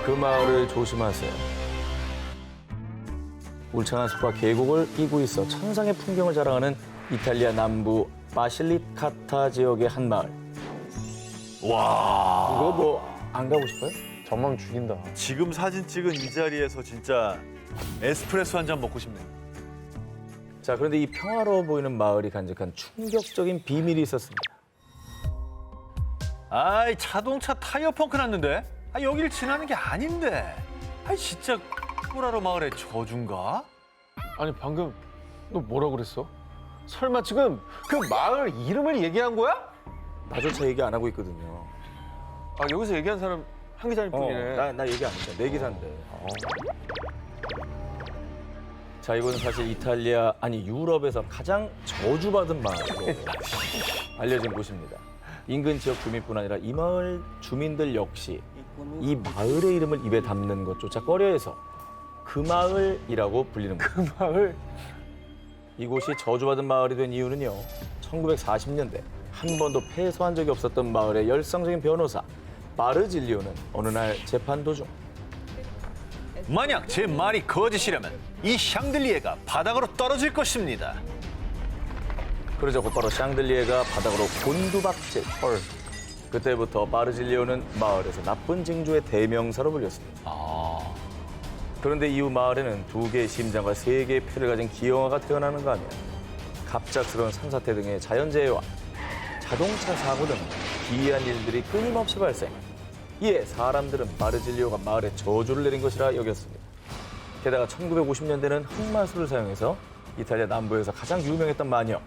그 마을을 조심하세요. 울창한 숲과 계곡을 끼고 있어 천상의 풍경을 자랑하는 이탈리아 남부 바실리카타 지역의 한 마을. 와. 이거 뭐 안 가고 싶어요? 전망 죽인다. 지금 사진 찍은 이 자리에서 진짜 에스프레소 한 잔 먹고 싶네요. 자, 그런데 이 평화로워 보이는 마을이 간직한 충격적인 비밀이 있었습니다. 아이, 자동차 타이어 펑크 났는데? 아, 여길 지나는 게 아닌데. 아이, 진짜 꾸라로 마을의 저주인가? 아니 방금 너 뭐라 그랬어? 설마 지금 그 마을 이름을 얘기한 거야? 나조차 얘기 안 하고 있거든요. 아 여기서 얘기한 사람 한 기자님 뿐이네. 나 얘기 안 했잖아. 내 기사인데. 자, 이거는 사실 이탈리아, 아니 유럽에서 가장 저주받은 마을로 알려진 곳입니다. 인근 지역 주민뿐 아니라 이 마을 주민들 역시 이 마을의 이름을 입에 담는 것조차 꺼려해서 그 마을이라고 불리는 거예요. 그 마을. 이곳이 저주받은 마을이 된 이유는요. 1940년대 한 번도 패소한 적이 없었던 마을의 열성적인 변호사 바르질리오는 어느 날 재판 도중 만약 제 말이 거짓이라면 이 샹들리에가 바닥으로 떨어질 것입니다. 그러자 곧바로 샹들리에가 바닥으로 곤두박질. 그때부터 바르질리오는 마을에서 나쁜 징조의 대명사로 불렸습니다. 그런데 이후 마을에는 2개의 심장과 3개의 폐를 가진 기형아가 태어나는가 하면 갑작스러운 산사태 등의 자연재해와 자동차 사고 등 기이한 일들이 끊임없이 발생. 이에 사람들은 바르질리오가 마을에 저주를 내린 것이라 여겼습니다. 게다가 1950년대는 흑마술을 사용해서 이탈리아 남부에서 가장 유명했던 마녀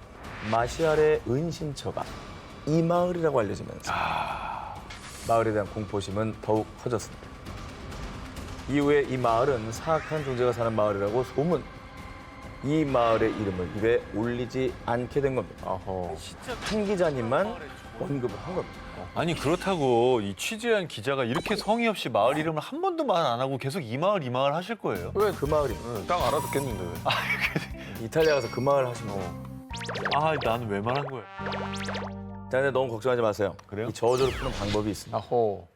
마시아레의 은신처가 이 마을이라고 알려지면서 마을에 대한 공포심은 더욱 커졌습니다. 이후에 이 마을은 사악한 존재가 사는 마을이라고 소문. 이 마을의 이름을 입에 올리지 않게 된 겁니다. 한 기자님만 언급을 한 겁니다. 아니, 그렇다고 이 취재한 기자가 이렇게 성의 없이 마을 이름을 한 번도 말 안 하고 계속 이 마을 하실 거예요? 왜 그 마을이? 딱 알아듣겠는데. 이탈리아 가서 그 마을 하시면. 아, 나는 왜 말한 거야? 자, 근데 너무 걱정하지 마세요. 그래요? 이 저주를 푸는 방법이 있습니다. 아호.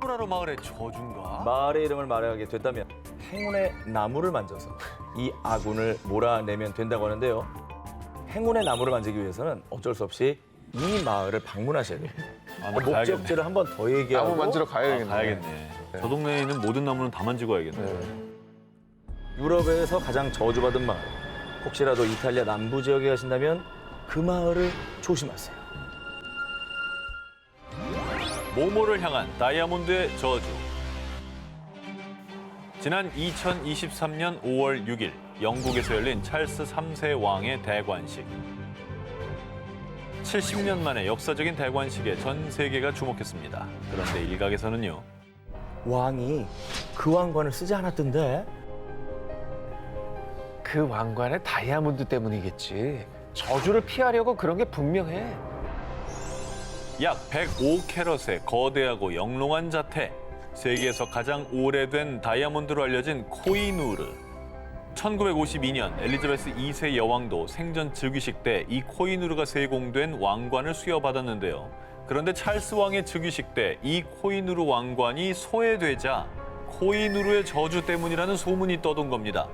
꾸라로 마을의 저주인가? 마을의 이름을 말하게 된다면 행운의 나무를 만져서 이 아군을 몰아내면 된다고 하는데요. 행운의 나무를 만지기 위해서는 어쩔 수 없이 이 마을을 방문하셔야 돼요. 목적지를 한 번 더 얘기하고 나무 만지러 가야겠네. 가야겠네. 저 동네에 있는 모든 나무는 다 만지고 와야겠네. 유럽에서 가장 저주받은 마을. 혹시라도 이탈리아 남부 지역에 가신다면 그 마을을 조심하세요. 모모를 향한 다이아몬드의 저주. 지난 2023년 5월 6일 영국에서 열린 찰스 3세 왕의 대관식. 70년 만에 역사적인 대관식에 전 세계가 주목했습니다. 그런데 일각에서는요. 왕이 그 왕관을 쓰지 않았던데? 그 왕관의 다이아몬드 때문이겠지. 저주를 피하려고 그런 게 분명해. 약 105캐럿의 거대하고 영롱한 자태, 세계에서 가장 오래된 다이아몬드로 알려진 코히누르. 1952년 엘리자베스 2세 여왕도 생전 즉위식 때 이 코히누르가 세공된 왕관을 수여받았는데요. 그런데 찰스 왕의 즉위식 때 이 코히누르 왕관이 소외되자 코히누르의 저주 때문이라는 소문이 떠돈 겁니다.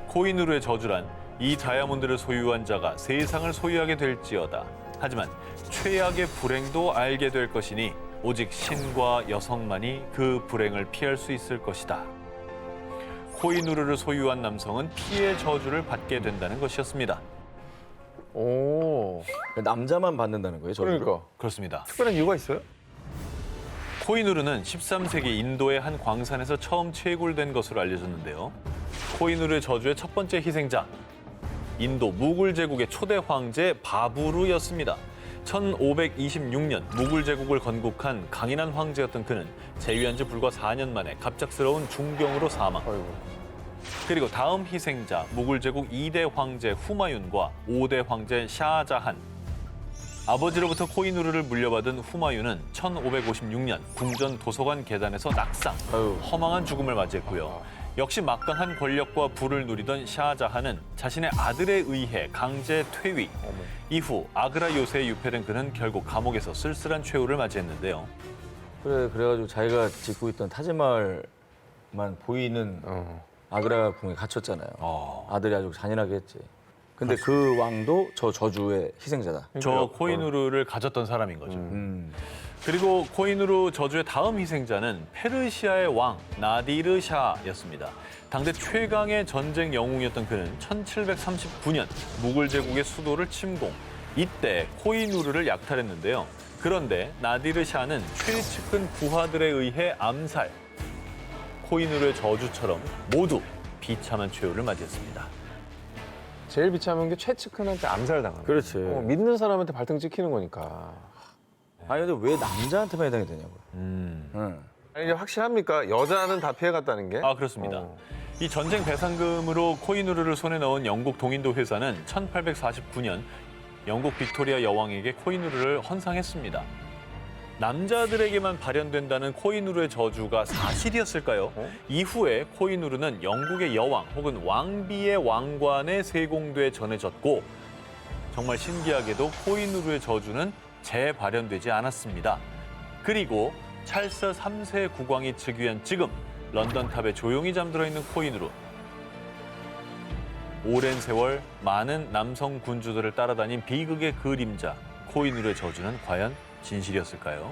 코히누르의 저주란 이 다이아몬드를 소유한 자가 세상을 소유하게 될지어다. 하지만 최악의 불행도 알게 될 것이니 오직 신과 여성만이 그 불행을 피할 수 있을 것이다. 코히누르를 소유한 남성은 피의 저주를 받게 된다는 것이었습니다. 오. 남자만 받는다는 거예요, 저주를? 그러니까. 그렇습니다. 특별한 이유가 있어요? 코히누르는 13세기 인도의 한 광산에서 처음 채굴된 것으로 알려졌는데요. 코히누르의 저주의 첫 번째 희생자, 인도 무굴 제국의 초대 황제 바부르였습니다. 1526년 무굴 제국을 건국한 강인한 황제였던 그는 재위한 지 불과 4년 만에 갑작스러운 중병으로 사망. 그리고 다음 희생자 무굴 제국 2대 황제 후마윤과 5대 황제 샤자한. 아버지로부터 코히누르를 물려받은 후마윤은 1556년 궁전 도서관 계단에서 낙상, 허망한 죽음을 맞이했고요. 역시 막강한 권력과 부를 누리던 샤자한은 자신의 아들에 의해 강제 퇴위. 이후 아그라 요새에 유폐된 그는 결국 감옥에서 쓸쓸한 최후를 맞이했는데요. 그래가지고 자기가 짓고 있던 타지마을만 보이는 아그라 궁에 갇혔잖아요. 아들이 아주 잔인하게 했지. 근데 그 왕도 저 저주의 희생자다. 저 코히누르를 가졌던 사람인 거죠. 그리고 코히누르 저주의 다음 희생자는 페르시아의 왕 나디르 샤였습니다. 당대 최강의 전쟁 영웅이었던 그는 1739년 무굴 제국의 수도를 침공. 이때 코히누르를 약탈했는데요. 그런데 나디르 샤는 최측근 부하들에 의해 암살. 코히누르의 저주처럼 모두 비참한 최후를 맞이했습니다. 제일 비참한 게 최측근한테 암살당하는 그렇지. 믿는 사람한테 발등 찍히는 거니까. 아니 근데 왜 남자한테만 해당이 되냐고요. 아니, 이제 확실합니까? 여자는 다 피해갔다는 게? 아, 그렇습니다. 이 전쟁 배상금으로 코히누르를 손에 넣은 영국 동인도 회사는 1849년 영국 빅토리아 여왕에게 코히누르를 헌상했습니다. 남자들에게만 발현된다는 코히누르의 저주가 사실이었을까요? 이후에 코히누르는 영국의 여왕 혹은 왕비의 왕관에 세공돼 전해졌고 정말 신기하게도 코히누르의 저주는 재발현되지 않았습니다. 그리고 찰스 3세 국왕이 즉위한 지금 런던 탑에 조용히 잠들어 있는 코히누르. 오랜 세월 많은 남성 군주들을 따라다닌 비극의 그림자 코히누르의 저주는 과연 진실이었을까요?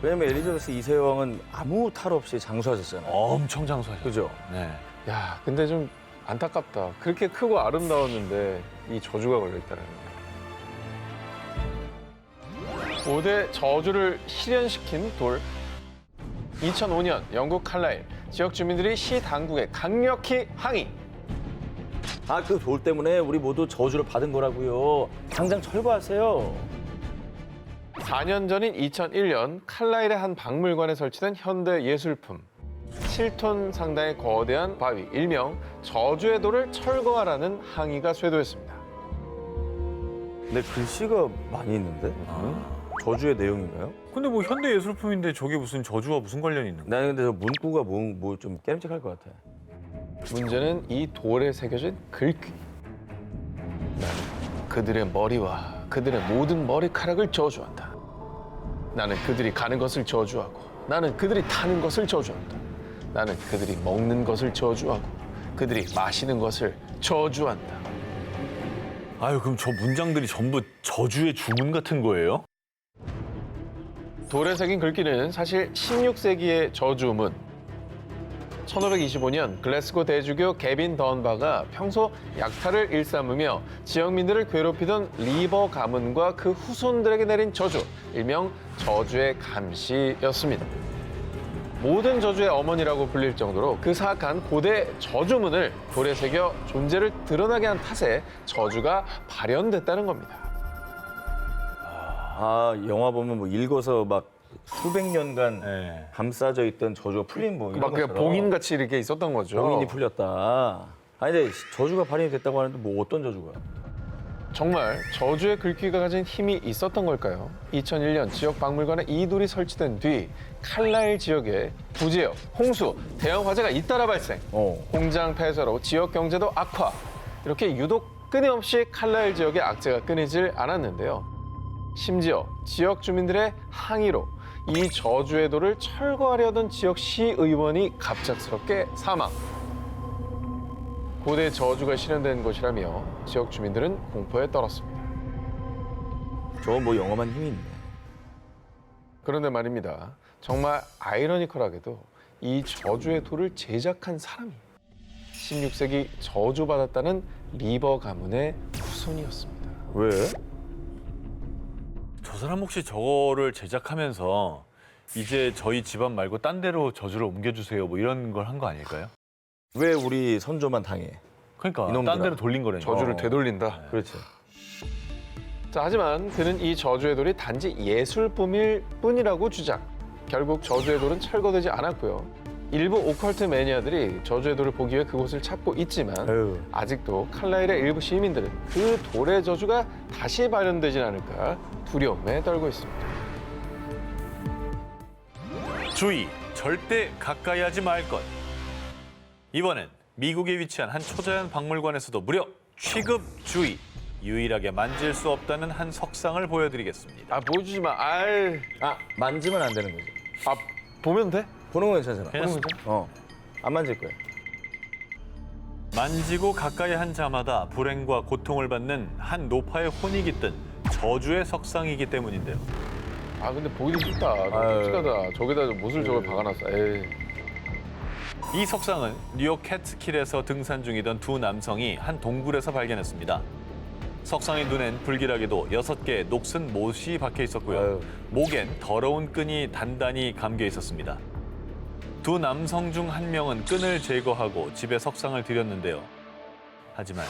왜냐면 엘리자베스 2세 왕은 아무 탈 없이 장수하셨잖아요. 엄청 장수하셨죠. 그죠? 네. 야, 근데 좀 안타깝다. 그렇게 크고 아름다웠는데 이 저주가 걸려있다는 거. 5대 저주를 실현시킨 돌. 2005년 영국 칼라일 지역 주민들이 시 당국에 강력히 항의. 아, 그 돌 때문에 우리 모두 저주를 받은 거라고요. 당장 철거하세요. 4년 전인 2001년 칼라일의 한 박물관에 설치된 현대 예술품. 7톤 상당의 거대한 바위, 일명 저주의 돌을 철거하라는 항의가 쇄도했습니다. 근데 글씨가 많이 있는데? 저주의 내용인가요? 근데 뭐 현대 예술품인데 저게 무슨 저주와 무슨 관련이 있는 거야? 나는 근데 저 문구가 뭐 좀 깨름직할 것 같아. 문제는 이 돌에 새겨진 글귀. 나는 그들의 머리와 그들의 모든 머리카락을 저주한다. 나는 그들이 가는 것을 저주하고 나는 그들이 타는 것을 저주한다. 나는 그들이 먹는 것을 저주하고 그들이 마시는 것을 저주한다. 아유, 그럼 저 문장들이 전부 저주의 주문 같은 거예요? 돌에 새긴 글귀는 사실 16세기의 저주문. 1525년 글래스고 대주교 개빈 던바가 평소 약탈을 일삼으며 지역민들을 괴롭히던 리버 가문과 그 후손들에게 내린 저주, 일명 저주의 감시였습니다. 모든 저주의 어머니라고 불릴 정도로 그 사악한 고대 저주문을 돌에 새겨 존재를 드러나게 한 탓에 저주가 발현됐다는 겁니다. 아, 영화 보면 뭐 읽어서 막 수백 년간 네. 감싸져 있던 저주가 풀린 뭐 이런 막 그냥 것처럼. 봉인같이 이렇게 있었던 거죠. 봉인이 풀렸다. 아니 근데 저주가 발현이 됐다고 하는데 뭐 어떤 저주가? 정말 저주의 글귀가 가진 힘이 있었던 걸까요? 2001년 지역 박물관에 이 돌이 설치된 뒤 칼라일 지역에 부지역, 홍수, 대형 화재가 잇따라 발생. 공장 폐쇄로 지역 경제도 악화. 이렇게 유독 끊임없이 칼라일 지역의 악재가 끊이질 않았는데요. 심지어 지역 주민들의 항의로 이 저주의 돌을 철거하려던 지역 시의원이 갑작스럽게 사망. 고대 저주가 실현된 곳이라며 지역 주민들은 공포에 떨었습니다. 저 뭐 영험한 힘이 있네. 그런데 말입니다. 정말 아이러니컬하게도 이 저주의 돌을 제작한 사람이 16세기 저주받았다는 리버 가문의 후손이었습니다. 왜? 저 사람 혹시 저거를 제작하면서 이제 저희 집안 말고 딴 데로 저주를 옮겨주세요 뭐 이런 걸 한 거 아닐까요? 왜 우리 선조만 당해? 그러니까 이놈들아. 딴 데로 돌린 거라니까. 저주를 되돌린다. 그렇지. 자, 하지만 그는 이 저주의 돌이 단지 예술품일 뿐이라고 주장. 결국 저주의 돌은 철거되지 않았고요. 일부 오컬트 매니아들이 저주의 돌을 보기 위해 그곳을 찾고 있지만 아유. 아직도 칼라일의 일부 시민들은 그 돌의 저주가 다시 발현되진 않을까 두려움에 떨고 있습니다. 주의, 절대 가까이 하지 말 것. 이번엔 미국에 위치한 한 초자연 박물관에서도 무려 취급 주의, 유일하게 만질 수 없다는 한 석상을 보여드리겠습니다. 아, 보여주지 마. 알. 아, 만지면 안 되는 거지. 아, 보면 돼? 보는 건 괜찮잖아. 괜찮습니다. 안 만질 거야. 만지고 가까이 한 자마다 불행과 고통을 받는 한 노파의 혼이 깃든 저주의 석상이기 때문인데요. 아, 근데 보기도 싫다. 아유. 끔찍하다. 저기다 못을 저걸 박아놨어. 에이. 이 석상은 뉴욕 캐츠킬에서 등산 중이던 두 남성이 한 동굴에서 발견했습니다. 석상의 눈엔 불길하게도 6개의 녹슨 못이 박혀 있었고요. 아유. 목엔 더러운 끈이 단단히 감겨 있었습니다. 두 남성 중 한 명은 끈을 제거하고 집에 석상을 들였는데요. 하지만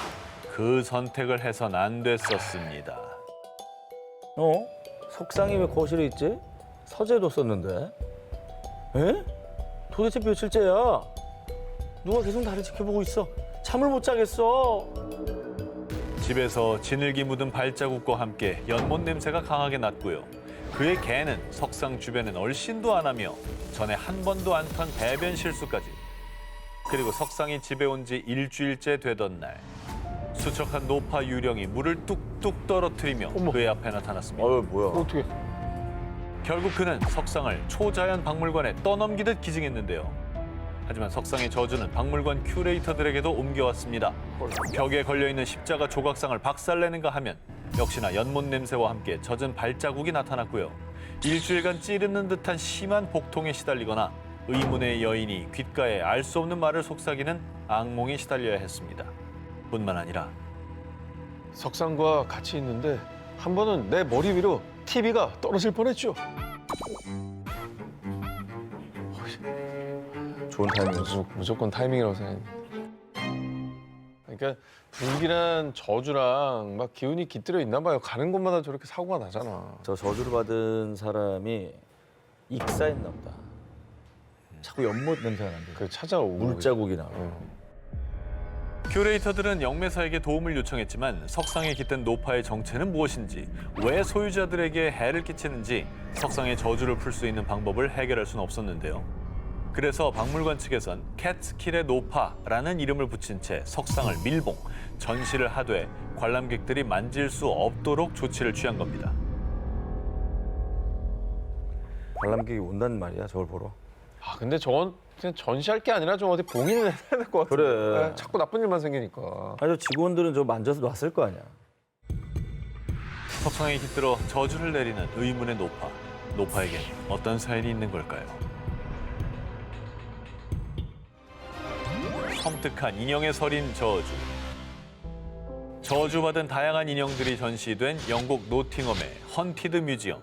그 선택을 해선 안 됐었습니다. 석상이 왜 거실에 있지? 서재도 썼는데. 에? 도대체 며칠째야? 누가 계속 나를 지켜보고 있어? 잠을 못 자겠어. 집에서 진흙이 묻은 발자국과 함께 연못 냄새가 강하게 났고요. 그의 개는 석상 주변엔 얼씬도 안 하며 전에 한 번도 안 턴 배변 실수까지. 그리고 석상이 집에 온 지 일주일째 되던 날 수척한 노파 유령이 물을 뚝뚝 떨어뜨리며 어머. 그의 앞에 나타났습니다. 뭐야? 어떻게? 결국 그는 석상을 초자연 박물관에 떠넘기듯 기증했는데요. 하지만 석상의 저주는 박물관 큐레이터들에게도 옮겨왔습니다. 벽에 걸려있는 십자가 조각상을 박살내는가 하면 역시나 연못 냄새와 함께 젖은 발자국이 나타났고요. 일주일간 찌르는 듯한 심한 복통에 시달리거나 의문의 여인이 귓가에 알 수 없는 말을 속삭이는 악몽에 시달려야 했습니다. 뿐만 아니라 석상과 같이 있는데 한 번은 내 머리 위로 TV가 떨어질 뻔했죠. 좋은 타이밍이었어. 무조건 타이밍이라고 생각합니다. 그러니까 불길한 저주랑 막 기운이 깃들어 있나 봐요. 가는 곳마다 저렇게 사고가 나잖아. 저 저주를 받은 사람이 익사했나 보다. 자꾸 연못 냄새가 난대. 그 찾아오고 물자국이 나와. 큐레이터들은 영매사에게 도움을 요청했지만 석상에 깃든 노파의 정체는 무엇인지, 왜 소유자들에게 해를 끼치는지 석상의 저주를 풀 수 있는 방법을 해결할 수는 없었는데요. 그래서 박물관 측에선 캐츠킬의 노파라는 이름을 붙인 채 석상을 밀봉, 전시를 하되 관람객들이 만질 수 없도록 조치를 취한 겁니다. 관람객이 온단 말이야, 저걸 보러. 아 근데 저건 그냥 전시할 게 아니라 좀 어디 봉인을 해야 될 것 같아. 그래. 자꾸 나쁜 일만 생기니까. 아니, 저 직원들은 저 만져서 놨을 거 아니야. 석상에 깃들어 저주를 내리는 의문의 노파. 노파에겐 어떤 사연이 있는 걸까요? 섬뜩한 인형에 서린 저주. 저주받은 다양한 인형들이 전시된 영국 노팅엄의 헌티드 뮤지엄.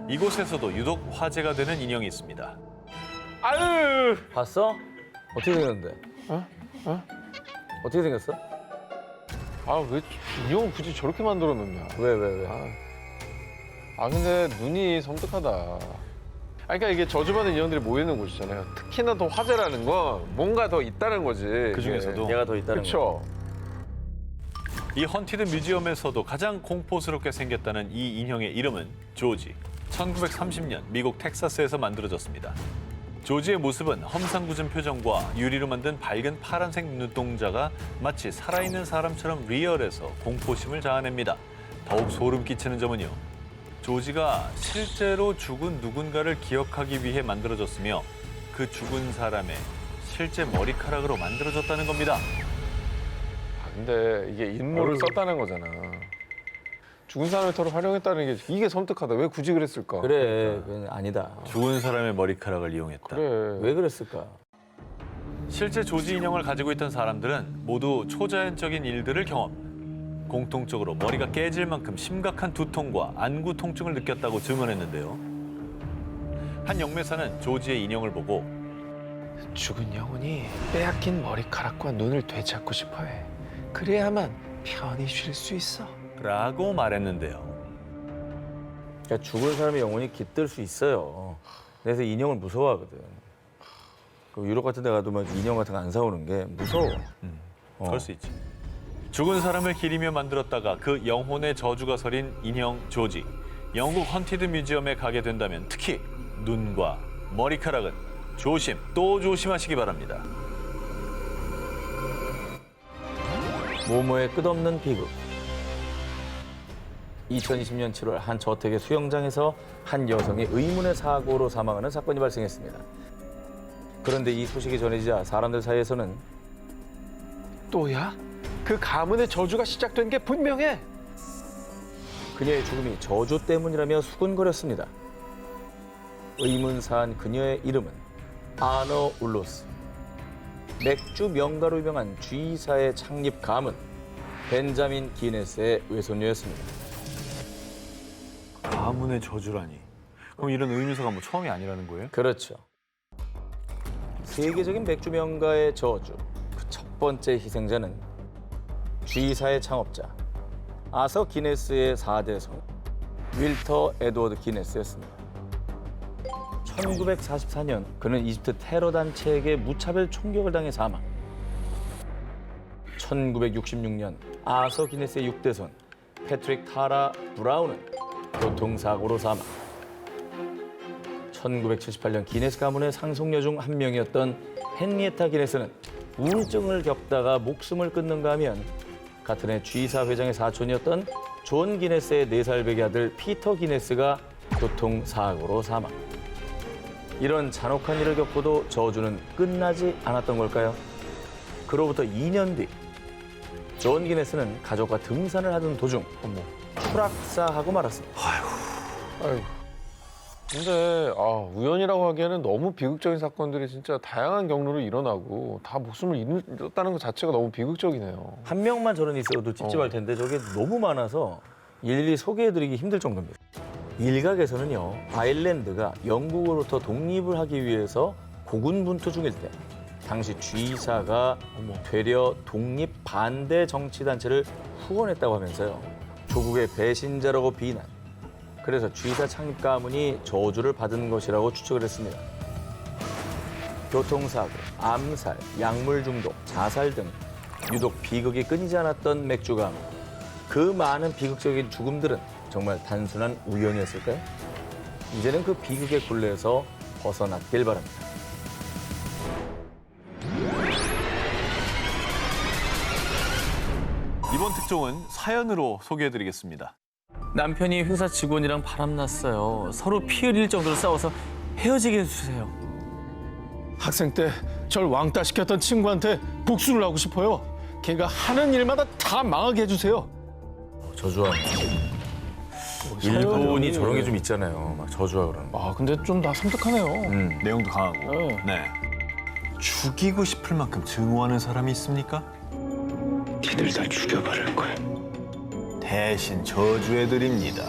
이곳에서도 유독 화제가 되는 인형이 있습니다. 아유. 봤어? 어떻게 생겼는데? 어떻게 생겼어? 아 왜 인형을 굳이 저렇게 만들어 놓냐. 왜? 아 근데 눈이 섬뜩하다. 아 그러니까 이게 저주받은 인형들이 모이는 곳이잖아요. 특히나 더 화제라는 건 뭔가 더 있다는 거지. 그 중에서도 얘가 더 있다는 거. 그렇죠. 이 헌티드 뮤지엄에서도 가장 공포스럽게 생겼다는 이 인형의 이름은 조지. 1930년 미국 텍사스에서 만들어졌습니다. 조지의 모습은 험상궂은 표정과 유리로 만든 밝은 파란색 눈동자가 마치 살아있는 사람처럼 리얼해서 공포심을 자아냅니다. 더욱 소름 끼치는 점은요. 조지가 실제로 죽은 누군가를 기억하기 위해 만들어졌으며 그 죽은 사람의 실제 머리카락으로 만들어졌다는 겁니다. 아 근데 이게 인물을 썼다는 거잖아. 죽은 사람의 털을 활용했다는 게 이게 섬뜩하다. 왜 굳이 그랬을까? 그래, 그건 아니다. 죽은 사람의 머리카락을 이용했다. 그래. 왜 그랬을까? 실제 조지 인형을 가지고 있던 사람들은 모두 초자연적인 일들을 경험. 공통적으로 머리가 깨질 만큼 심각한 두통과 안구 통증을 느꼈다고 증언했는데요. 한 영매사는 조지의 인형을 보고 죽은 영혼이 빼앗긴 머리카락과 눈을 되찾고 싶어해. 그래야만 편히 쉴 수 있어. 라고 말했는데요. 그러니까 죽은 사람의 영혼이 깃들 수 있어요. 그래서 인형을 무서워하거든. 그 유럽 같은 데 가도 막 인형 같은 거 안 사오는 게 무서워. 그럴 수 있지. 죽은 사람을 기리며 만들었다가 그 영혼의 저주가 서린 인형 조지. 영국 헌티드 뮤지엄에 가게 된다면 특히 눈과 머리카락은 조심 또 조심하시기 바랍니다. 모모의 끝없는 비극. 2020년 7월 한 저택의 수영장에서 한 여성이 의문의 사고로 사망하는 사건이 발생했습니다. 그런데 이 소식이 전해지자 사람들 사이에서는 또야? 그 가문의 저주가 시작된 게 분명해. 그녀의 죽음이 저주 때문이라며 수군거렸습니다. 의문사한 그녀의 이름은 아너 울로스. 맥주 명가로 유명한 G사의 창립 가문 벤자민 기네스의 외손녀였습니다. 가문의 저주라니. 그럼 이런 의미서가 뭐 처음이 아니라는 거예요? 그렇죠. 세계적인 맥주 명가의 저주. 그 첫 번째 희생자는 G사의 창업자 아서 기네스의 4대 손 윌터 에드워드 기네스였습니다. 1944년 그는 이집트 테러 단체에게 무차별 총격을 당해 사망. 1966년 아서 기네스의 6대 손 패트릭 타라 브라운은 교통사고로 사망. 1978년 기네스 가문의 상속녀 중 한 명이었던 헨리에타 기네스는 우울증을 겪다가 목숨을 끊는가 하면 같은 해 G사 회장의 사촌이었던 존 기네스의 4살 배기 아들 피터 기네스가 교통사고로 사망. 이런 잔혹한 일을 겪고도 저주는 끝나지 않았던 걸까요? 그로부터 2년 뒤 존 기네스는 가족과 등산을 하던 도중 추락사하고 말았습니다. 아이고. 근데 우연이라고 하기에는 너무 비극적인 사건들이 진짜 다양한 경로로 일어나고 다 목숨을 잃었다는 것 자체가 너무 비극적이네요. 한 명만 저런 있어도 찝찝할 텐데 저게 너무 많아서 일일이 소개해드리기 힘들 정도입니다. 일각에서는요, 아일랜드가 영국으로부터 독립을 하기 위해서 고군분투 중일 때 당시 G사가 되려 독립 반대 정치단체를 후원했다고 하면서요. 조국의 배신자라고 비난. 그래서 G사 창립 가문이 저주를 받은 것이라고 추측을 했습니다. 교통사고, 암살, 약물 중독, 자살 등 유독 비극이 끊이지 않았던 맥주 가문. 그 많은 비극적인 죽음들은 정말 단순한 우연이었을까요? 이제는 그 비극의 굴레에서 벗어났길 바랍니다. 이번 특종은 사연으로 소개해드리겠습니다. 남편이 회사 직원이랑 바람났어요. 서로 피 흘릴 정도로 싸워서 헤어지게 해주세요. 학생 때 절 왕따 시켰던 친구한테 복수를 하고 싶어요. 걔가 하는 일마다 다 망하게 해주세요. 저주하는. 일본이 저런 게 좀 있잖아요. 막 저주하고 그러는 거. 근데 좀 나 섬뜩하네요. 내용도 강하고. 네. 죽이고 싶을 만큼 증오하는 사람이 있습니까? 니들 다 죽여버릴 거야. 대신 저주해드립니다.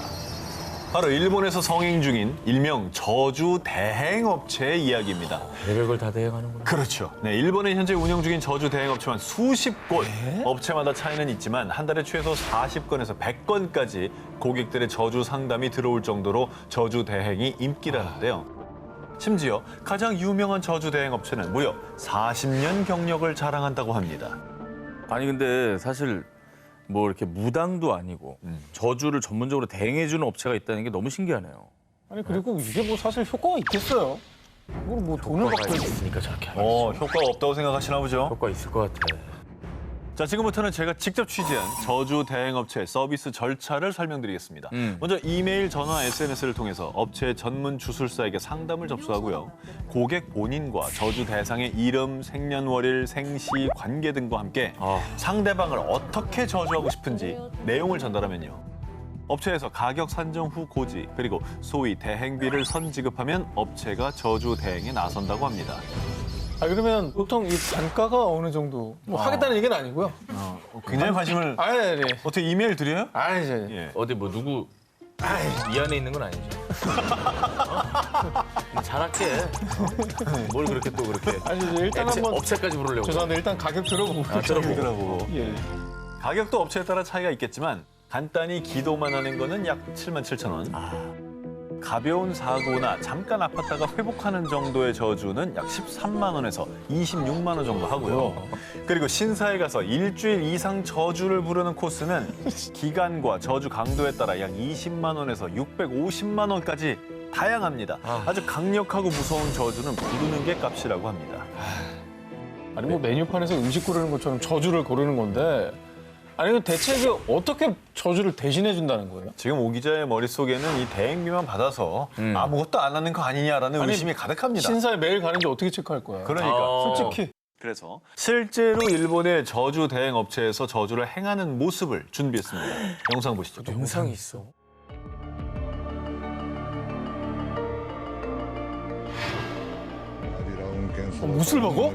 바로 일본에서 성행 중인 일명 저주 대행업체의 이야기입니다. 별걸 다 대행하는구나. 그렇죠. 네, 일본에 현재 운영 중인 저주 대행업체만 수십 곳. 업체마다 차이는 있지만 한 달에 최소 40건에서 100건까지 고객들의 저주 상담이 들어올 정도로 저주 대행이 인기라는데요. 심지어 가장 유명한 저주 대행업체는 무려 40년 경력을 자랑한다고 합니다. 아니 근데 사실 뭐 이렇게 무당도 아니고 저주를 전문적으로 대행해주는 업체가 있다는 게 너무 신기하네요. 아니 그리고 이게 뭐 사실 효과가 있겠어요? 이걸 뭐 돈을 받고 있으니까 저렇게 하겠죠. 효과가 없다고 생각하시나 보죠? 효과 있을 것 같아. 자, 지금부터는 제가 직접 취재한 저주 대행업체 서비스 절차를 설명드리겠습니다. 먼저 이메일, 전화, SNS를 통해서 업체 전문 주술사에게 상담을 접수하고요. 고객 본인과 저주 대상의 이름, 생년월일, 생시, 관계 등과 함께 상대방을 어떻게 저주하고 싶은지 내용을 전달하면요. 업체에서 가격 산정 후 고지, 그리고 소위 대행비를 선지급하면 업체가 저주 대행에 나선다고 합니다. 그러면 보통 이 단가가 어느 정도 뭐 하겠다는 얘기는 아니고요. 굉장히 관심을 네. 어떻게 이메일 드려요? 이제 예. 어디 뭐 누구 이 안에 있는 건 아니죠. 잘할게. 뭘 그렇게 또 그렇게. 이제 일단 한번 업체까지 부르려고. 죄송한데 일단 가격 들어보고. 들어보고. 예. 가격도 업체에 따라 차이가 있겠지만 간단히 기도만 하는 거는 약 77,000원. 가벼운 사고나 잠깐 아팠다가 회복하는 정도의 저주는 약 13만 원에서 26만 원 정도 하고요. 그리고 신사에 가서 일주일 이상 저주를 부르는 코스는 기간과 저주 강도에 따라 약 20만 원에서 650만 원까지 다양합니다. 아주 강력하고 무서운 저주는 부르는 게 값이라고 합니다. 아니 뭐 메뉴판에서 음식 고르는 것처럼 저주를 고르는 건데 아니 그 대체 그 어떻게 저주를 대신해 준다는 거예요? 지금 오 기자의 머릿속에는 이 대행비만 받아서 아무것도 안 하는 거 아니냐라는 의심이 가득합니다. 신사에 매일 가는지 어떻게 체크할 거야? 그러니까 솔직히 그래서 실제로 일본의 저주 대행 업체에서 저주를 행하는 모습을 준비했습니다. 영상 보시죠. 영상이 있어. 못을 먹어?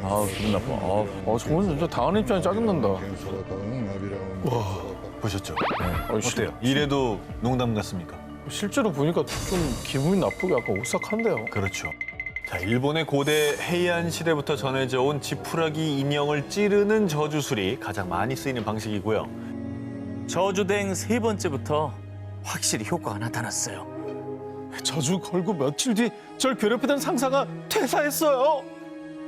아, 기분 나빠. 저건 진짜 당하는 입장이 짜증난다. 보셨죠? 어때요? 이래도 농담 같습니까? 실제로 보니까 좀 기분이 나쁘게 약간 오싹한데요. 그렇죠. 자, 일본의 고대 헤이안 시대부터 전해져 온 지푸라기 인형을 찌르는 저주술이 가장 많이 쓰이는 방식이고요. 저주대행 세 번째부터 확실히 효과가 나타났어요. 저주 걸고 며칠 뒤 절 괴롭히던 상사가 퇴사했어요.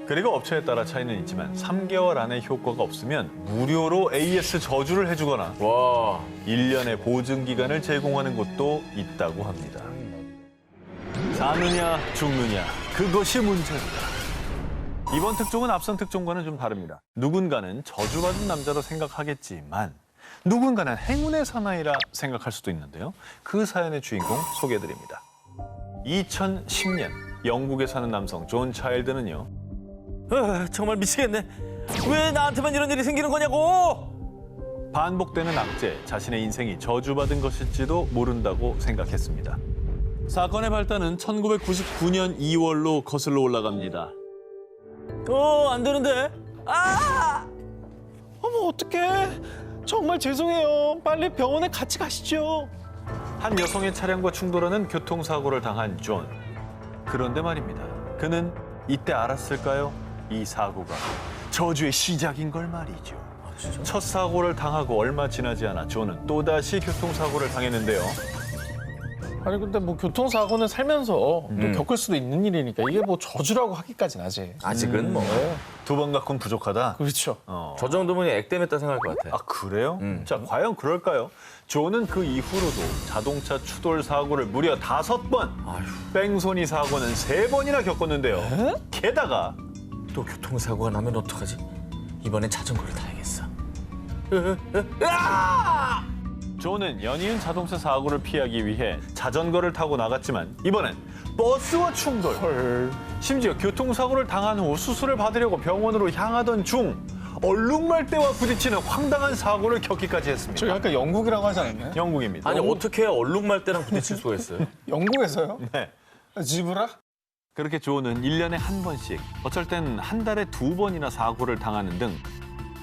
그리고 업체에 따라 차이는 있지만 3개월 안에 효과가 없으면 무료로 AS 저주를 해주거나 와. 1년의 보증 기간을 제공하는 곳도 있다고 합니다. 사느냐 죽느냐 그것이 문제입니다. 이번 특종은 앞선 특종과는 좀 다릅니다. 누군가는 저주받은 남자로 생각하겠지만 누군가는 행운의 사나이라 생각할 수도 있는데요. 그 사연의 주인공 소개해드립니다. 2010년 영국에 사는 남성 존 차일드는요. 정말 미치겠네. 왜 나한테만 이런 일이 생기는 거냐고! 반복되는 악재, 자신의 인생이 저주받은 것일지도 모른다고 생각했습니다. 사건의 발단은 1999년 2월로 거슬러 올라갑니다. 안 되는데? 어머 어떡해. 정말 죄송해요. 빨리 병원에 같이 가시죠. 한 여성의 차량과 충돌하는 교통사고를 당한 존. 그런데 말입니다. 그는 이때 알았을까요? 이 사고가 저주의 시작인 걸 말이죠. 첫 사고를 당하고 얼마 지나지 않아 존은 또다시 교통사고를 당했는데요. 아니 근데 뭐 교통사고는 살면서 또 겪을 수도 있는 일이니까 이게 뭐 저주라고 하기까지는 아직. 아직은 뭐. 두 번 갖고는 부족하다. 그렇죠. 저 정도면 액땜했다 생각할 것 같아. 아, 그래요? 자, 과연 그럴까요? 존은 그 이후로도 자동차 추돌 사고를 무려 5번, 뺑소니 사고는 3번이나 겪었는데요. 게다가 또 교통사고가 나면 어떡하지? 이번엔 자전거를 타야겠어. 존은 연이은 자동차 사고를 피하기 위해 자전거를 타고 나갔지만 이번엔 버스와 충돌. 심지어 교통사고를 당한 후 수술을 받으려고 병원으로 향하던 중 얼룩말대와 부딪히는 황당한 사고를 겪기까지 했습니다. 저기 아까 영국이라고 하지 않았나요? 영국입니다. 아니, 어떻게 얼룩말대랑 부딪힐 수가 있어요? 영국에서요? 네. 지브라? 그렇게 존은 1년에 한 번씩, 어쩔 땐 한 달에 2번이나 사고를 당하는 등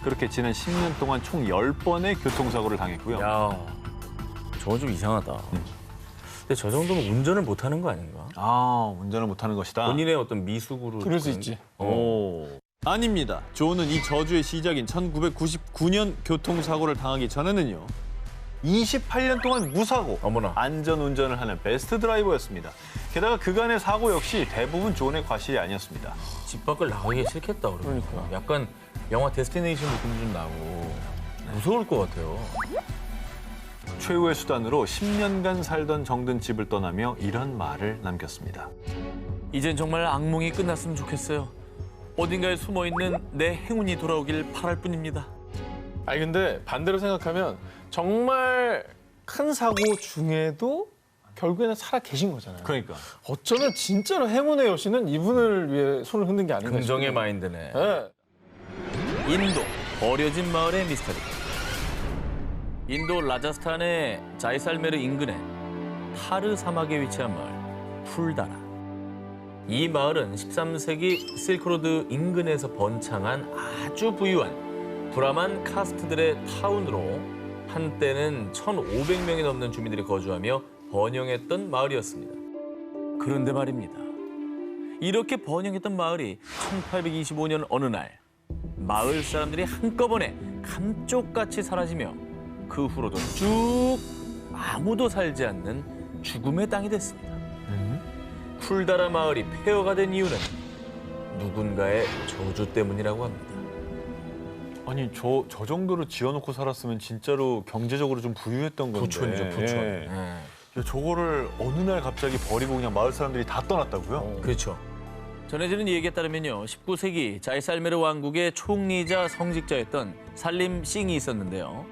그렇게 지난 10년 동안 총 10번의 교통사고를 당했고요. 야, 저건 좀 이상하다. 근데 저 정도면 운전을 못하는 거 아닌가? 아, 운전을 못하는 것이다. 본인의 어떤 미숙으로. 그럴 수 있지. 오. 아닙니다. 존은 이 저주의 시작인 1999년 교통사고를 당하기 전에는요. 28년 동안 무사고 어머나. 안전운전을 하는 베스트 드라이버였습니다. 게다가 그간의 사고 역시 대부분 존의 과실이 아니었습니다. 집 밖을 나가기 싫겠다, 그러니까. 약간 영화 데스티네이션 느낌도 좀 나고. 무서울 것 같아요. 최후의 수단으로 10년간 살던 정든 집을 떠나며 이런 말을 남겼습니다. 이젠 정말 악몽이 끝났으면 좋겠어요. 어딘가에 숨어있는 내 행운이 돌아오길 바랄 뿐입니다. 아니 근데 반대로 생각하면 정말 큰 사고 중에도 결국에는 살아 계신 거잖아요. 그러니까 어쩌면 진짜로 행운의 여신은 이분을 위해 손을 흔든 게 아닌가 긍정의 싶어요. 마인드네. 네. 인도 버려진 마을의 미스터리. 인도 라자스탄의 자이살메르 인근에 타르 사막에 위치한 마을 풀다라. 이 마을은 13세기 실크로드 인근에서 번창한 아주 부유한 브라만 카스트들의 타운으로 한때는 1,500명이 넘는 주민들이 거주하며 번영했던 마을이었습니다. 그런데 말입니다. 이렇게 번영했던 마을이 1825년 어느 날 마을 사람들이 한꺼번에 감쪽같이 사라지며 그 후로도 쭉 아무도 살지 않는 죽음의 땅이 됐습니다. 풀다라 마을이 폐허가 된 이유는 누군가의 저주 때문이라고 합니다. 아니 저 정도로 지어놓고 살았으면 진짜로 경제적으로 좀 부유했던 건데. 부촌이죠, 부촌. 예. 예. 야, 저거를 어느 날 갑자기 버리고 그냥 마을 사람들이 다 떠났다고요? 그렇죠. 전해지는 얘기에 따르면요, 19세기 자이살메르 왕국의 총리자 성직자였던 살림 싱이 있었는데요.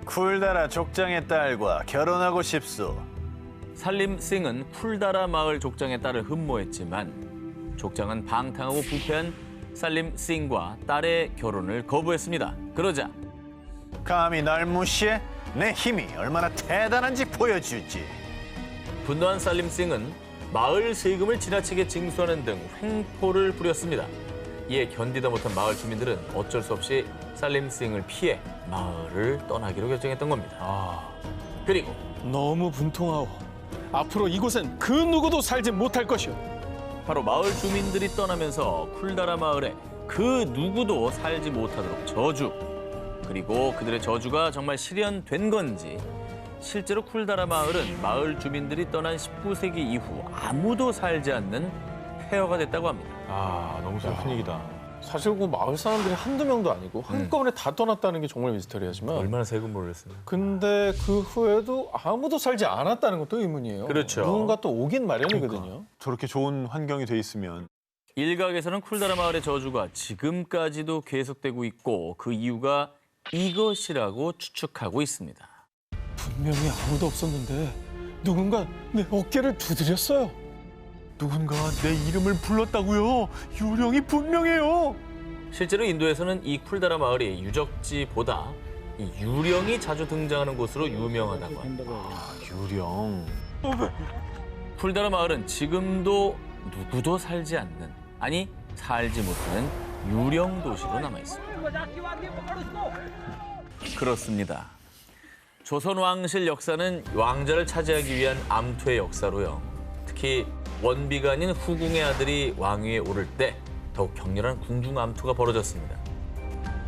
쿨다라 족장의 딸과 결혼하고 싶소. 살림 싱은 쿨다라 마을 족장의 딸을 흠모했지만 족장은 방탕하고 부패한 살림 싱과 딸의 결혼을 거부했습니다. 그러자 감히 날 무시해? 내 힘이 얼마나 대단한지 보여주지. 분노한 살림 싱은 마을 세금을 지나치게 징수하는 등 횡포를 부렸습니다. 이에 견디다 못한 마을 주민들은 어쩔 수 없이 살림 싱을 피해 마을을 떠나기로 결정했던 겁니다. 그리고 너무 분통하오. 앞으로 이곳엔 그 누구도 살지 못할 것이오. 바로 마을 주민들이 떠나면서 쿨다라 마을에 그 누구도 살지 못하도록 저주, 그리고 그들의 저주가 정말 실현된 건지 실제로 쿨다라 마을은 마을 주민들이 떠난 19세기 이후 아무도 살지 않는 폐허가 됐다고 합니다. 아, 너무 슬픈 얘기다. 사실 그 마을 사람들이 한두 명도 아니고 한꺼번에 다 떠났다는 게 정말 미스터리하지만 얼마나 세금을 냈어요. 근데 그 후에도 아무도 살지 않았다는 것도 의문이에요. 그렇죠. 누군가 또 오긴 마련이거든요. 저렇게 좋은 환경이 돼 있으면. 일각에서는 쿨다라 마을의 저주가 지금까지도 계속되고 있고 그 이유가 이것이라고 추측하고 있습니다. 분명히 아무도 없었는데 누군가 내 어깨를 두드렸어요. 누군가 내 이름을 불렀다고요? 유령이 분명해요. 실제로 인도에서는 이 쿨다라 마을이 유적지보다 이 유령이 자주 등장하는 곳으로 유명하다고 합니다. 유령. 쿨다라 마을은 지금도 누구도 살지 않는, 아니 살지 못하는 유령 도시로 남아 있습니다. 그렇습니다. 조선 왕실 역사는 왕자를 차지하기 위한 암투의 역사로요. 특히 원비가 아닌 후궁의 아들이 왕위에 오를 때 더욱 격렬한 궁중 암투가 벌어졌습니다.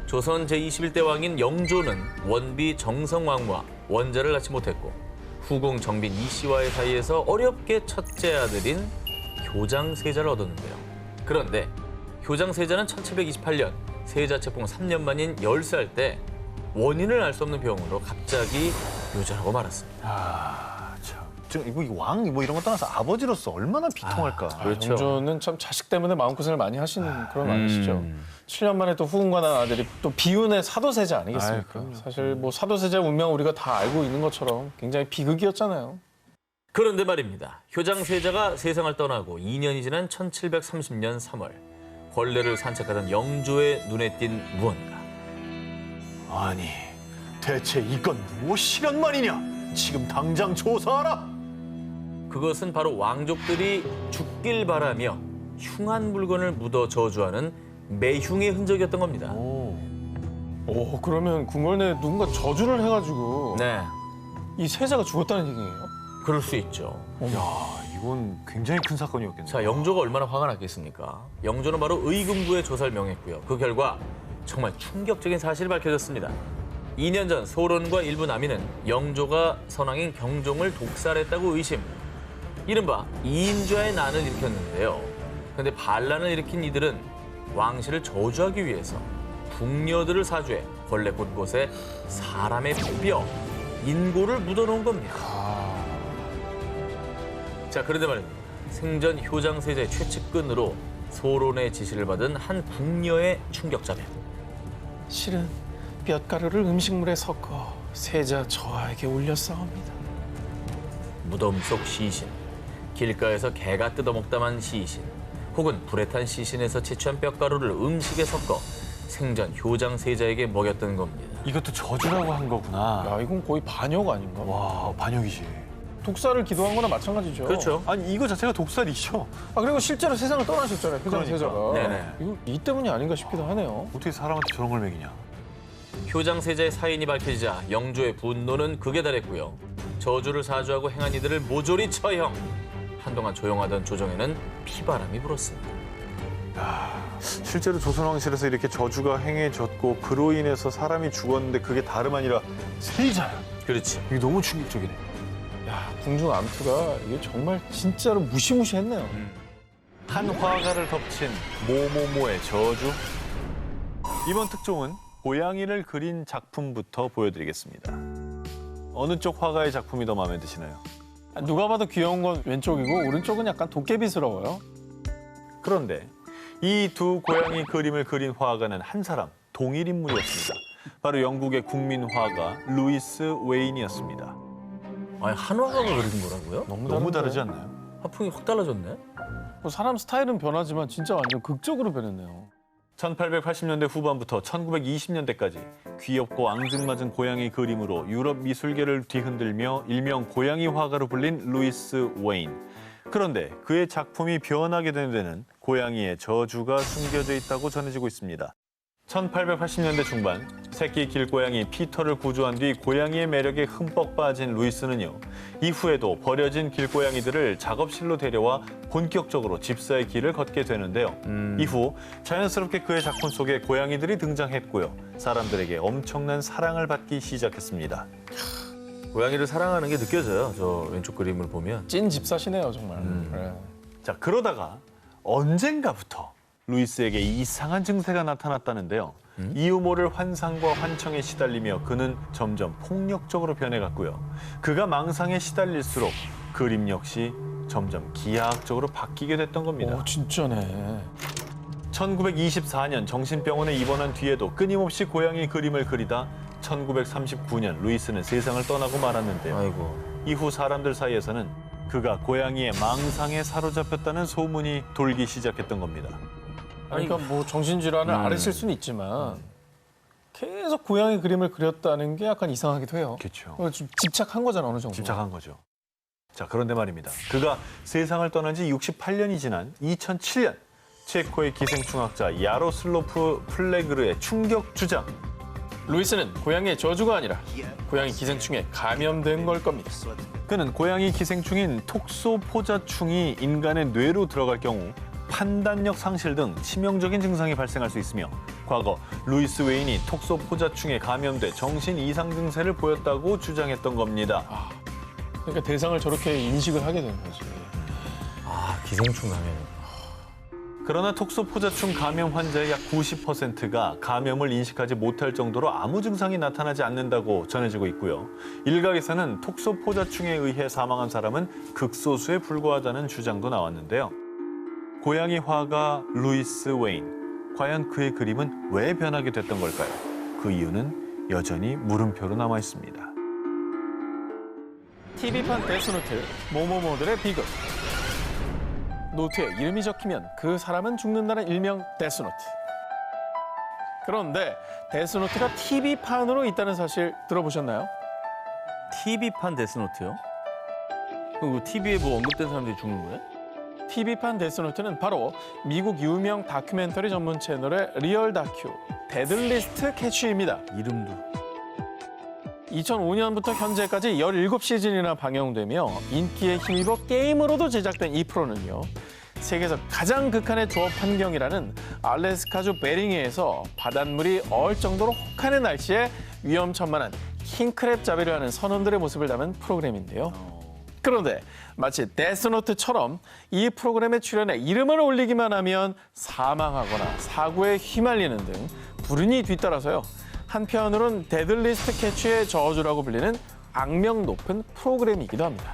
조선 제21대 왕인 영조는 원비 정성왕과 원자를 낳지 못했고 후궁 정빈 이씨와의 사이에서 어렵게 첫째 아들인 효장세자를 얻었는데요. 그런데 효장세자는 1728년 세자책봉 3년 만인 10살 때 원인을 알 수 없는 병으로 갑자기 요절하고 말았습니다. 아, 참. 이거 왕 뭐 이런 거 떠나서 아버지로서 얼마나 비통할까. 그렇죠. 영조는 참 자식 때문에 마음고생을 많이 하시는 그런 아저씨죠. 7년 만에 또 후궁과 난 아들이 또 비운의 사도세자 아니겠습니까? 사실 뭐 사도세자 운명 우리가 다 알고 있는 것처럼 굉장히 비극이었잖아요. 그런데 말입니다. 효장세자가 세상을 떠나고 2년이 지난 1730년 3월 벌레를 산책하던 영조의 눈에 띈 무언가. 아니, 대체 이건 무엇이란 말이냐? 지금 당장 조사하라! 그것은 바로 왕족들이 죽길 바라며 흉한 물건을 묻어 저주하는 매흉의 흔적이었던 겁니다. 오, 그러면 궁궐 내에 누군가 저주를 해가지고 네, 이 세자가 죽었다는 얘기예요? 그럴 수 있죠. 야, 이건 굉장히 큰 사건이었겠네요. 자, 영조가 얼마나 화가 났겠습니까? 영조는 바로 의금부에 조사를 명했고요. 그 결과 정말 충격적인 사실이 밝혀졌습니다. 2년 전 소론과 일부 남인은 영조가 선왕인 경종을 독살했다고 의심. 이른바 이인좌의 난을 일으켰는데요. 그런데 반란을 일으킨 이들은 왕실을 저주하기 위해서 궁녀들을 사주해 걸레 곳곳에 사람의 뼈, 인고를 묻어놓은 겁니다. 자, 그런데 말입니다. 생전 효장세자의 최측근으로 소론의 지시를 받은 한 궁녀의 충격자면 실은 뼛가루를 음식물에 섞어 세자 저하에게 올렸사옵니다. 무덤 속 시신, 길가에서 개가 뜯어먹다만 시신, 혹은 불에 탄 시신에서 채취한 뼈가루를 음식에 섞어 생전 효장세자에게 먹였던 겁니다. 이것도 저주라고 한 거구나. 야, 이건 거의 반역 아닌가? 와, 반역이지. 독살을 기도한 거나 마찬가지죠. 그렇죠. 아니, 이거 자체가 독살이죠. 아, 그리고 실제로 세상을 떠나셨잖아요, 효장 세자가. 네네. 이거 이 때문이 아닌가 싶기도 하네요. 어떻게 사람한테 저런 걸 먹이냐. 효장세자의 사인이 밝혀지자 영조의 분노는 극에 달했고요. 저주를 사주하고 행한 이들을 모조리 처형. 한동안 조용하던 조정에는 피바람이 불었습니다. 실제로 조선왕실에서 이렇게 저주가 행해졌고 그로 인해서 사람이 죽었는데 그게 다름 아니라 세자야. 그렇지. 이게 너무 충격적이네. 야, 궁중 암투가 이게 정말 진짜로 무시무시했네요. 한 화가를 덮친 모모모의 저주. 이번 특종은 고양이를 그린 작품부터 보여드리겠습니다. 어느 쪽 화가의 작품이 더 마음에 드시나요? 누가 봐도 귀여운 건 왼쪽이고 오른쪽은 약간 도깨비스러워요. 그런데 이 두 고양이 그림을 그린 화가는 한 사람, 동일 인물이었습니다. 바로 영국의 국민 화가 루이스 웨인이었습니다. 아니 한화가 그린 거라고요? 너무 다르지 않나요? 화풍이 확 달라졌네. 뭐 사람 스타일은 변하지만 진짜 완전 극적으로 변했네요. 1880년대 후반부터 1920년대까지 귀엽고 앙증맞은 고양이 그림으로 유럽 미술계를 뒤흔들며 일명 고양이 화가로 불린 루이스 웨인. 그런데 그의 작품이 변하게 된 데는 고양이의 저주가 숨겨져 있다고 전해지고 있습니다. 1880년대 중반 새끼 길고양이 피터를 구조한 뒤 고양이의 매력에 흠뻑 빠진 루이스는요. 이후에도 버려진 길고양이들을 작업실로 데려와 본격적으로 집사의 길을 걷게 되는데요. 이후 자연스럽게 그의 작품 속에 고양이들이 등장했고요. 사람들에게 엄청난 사랑을 받기 시작했습니다. 고양이를 사랑하는 게 느껴져요. 저 왼쪽 그림을 보면. 찐 집사시네요, 정말. 네. 자, 그러다가 언젠가부터 루이스에게 이상한 증세가 나타났다는데요. 이유 모를 환상과 환청에 시달리며 그는 점점 폭력적으로 변해갔고요. 그가 망상에 시달릴수록 그림 역시 점점 기하학적으로 바뀌게 됐던 겁니다. 오, 진짜네. 1924년 정신병원에 입원한 뒤에도 끊임없이 고양이 그림을 그리다 1939년 루이스는 세상을 떠나고 말았는데요. 아이고. 이후 사람들 사이에서는 그가 고양이의 망상에 사로잡혔다는 소문이 돌기 시작했던 겁니다. 그러니까 뭐 정신질환을 앓으실 수는 있지만 계속 고양이 그림을 그렸다는 게 약간 이상하기도 해요. 그렇죠. 좀 집착한 거잖아, 어느 정도. 집착한 거죠. 자, 그런데 말입니다. 그가 세상을 떠난 지 68년이 지난 2007년 체코의 기생충학자 야로슬로프 플레그르의 충격 주장. 루이스는 고양이의 저주가 아니라 고양이 기생충에 감염된 걸 겁니다. 그는 고양이 기생충인 톡소포자충이 인간의 뇌로 들어갈 경우 판단력 상실 등 치명적인 증상이 발생할 수 있으며 과거 루이스 웨인이 톡소포자충에 감염돼 정신 이상 증세를 보였다고 주장했던 겁니다. 그러니까 대상을 저렇게 인식을 하게 된 거지. 아 기생충 감염. 그러나 톡소포자충 감염 환자의 약 90%가 감염을 인식하지 못할 정도로 아무 증상이 나타나지 않는다고 전해지고 있고요. 일각에서는 톡소포자충에 의해 사망한 사람은 극소수에 불과하다는 주장도 나왔는데요. 고양이 화가 루이스 웨인. 과연 그의 그림은 왜 변하게 됐던 걸까요? 그 이유는 여전히 물음표로 남아 있습니다. TV판 데스노트, 모모모들의 비극. 노트에 이름이 적히면 그 사람은 죽는다는 일명 데스노트. 그런데 데스노트가 TV판으로 있다는 사실 들어보셨나요? TV판 데스노트요? 그리고 TV에 뭐 언급된 사람들이 죽는 거예요? TV판 데스노트는 바로 미국 유명 다큐멘터리 전문 채널의 리얼 다큐 데들리스트 캐치입니다. 이름도. 2005년부터 현재까지 17시즌이나 방영되며 인기에 힘입어 게임으로도 제작된 이 프로는요. 세계에서 가장 극한의 조업 환경이라는 알래스카주 베링해에서 바닷물이 얼 정도로 혹한의 날씨에 위험천만한 킹크랩 잡이를 하는 선원들의 모습을 담은 프로그램인데요. 그런데 마치 데스노트처럼 이 프로그램에 출연해 이름을 올리기만 하면 사망하거나 사고에 휘말리는 등 불운이 뒤따라서요. 한편으론 데들리스트 캐치의 저주라고 불리는 악명 높은 프로그램이기도 합니다.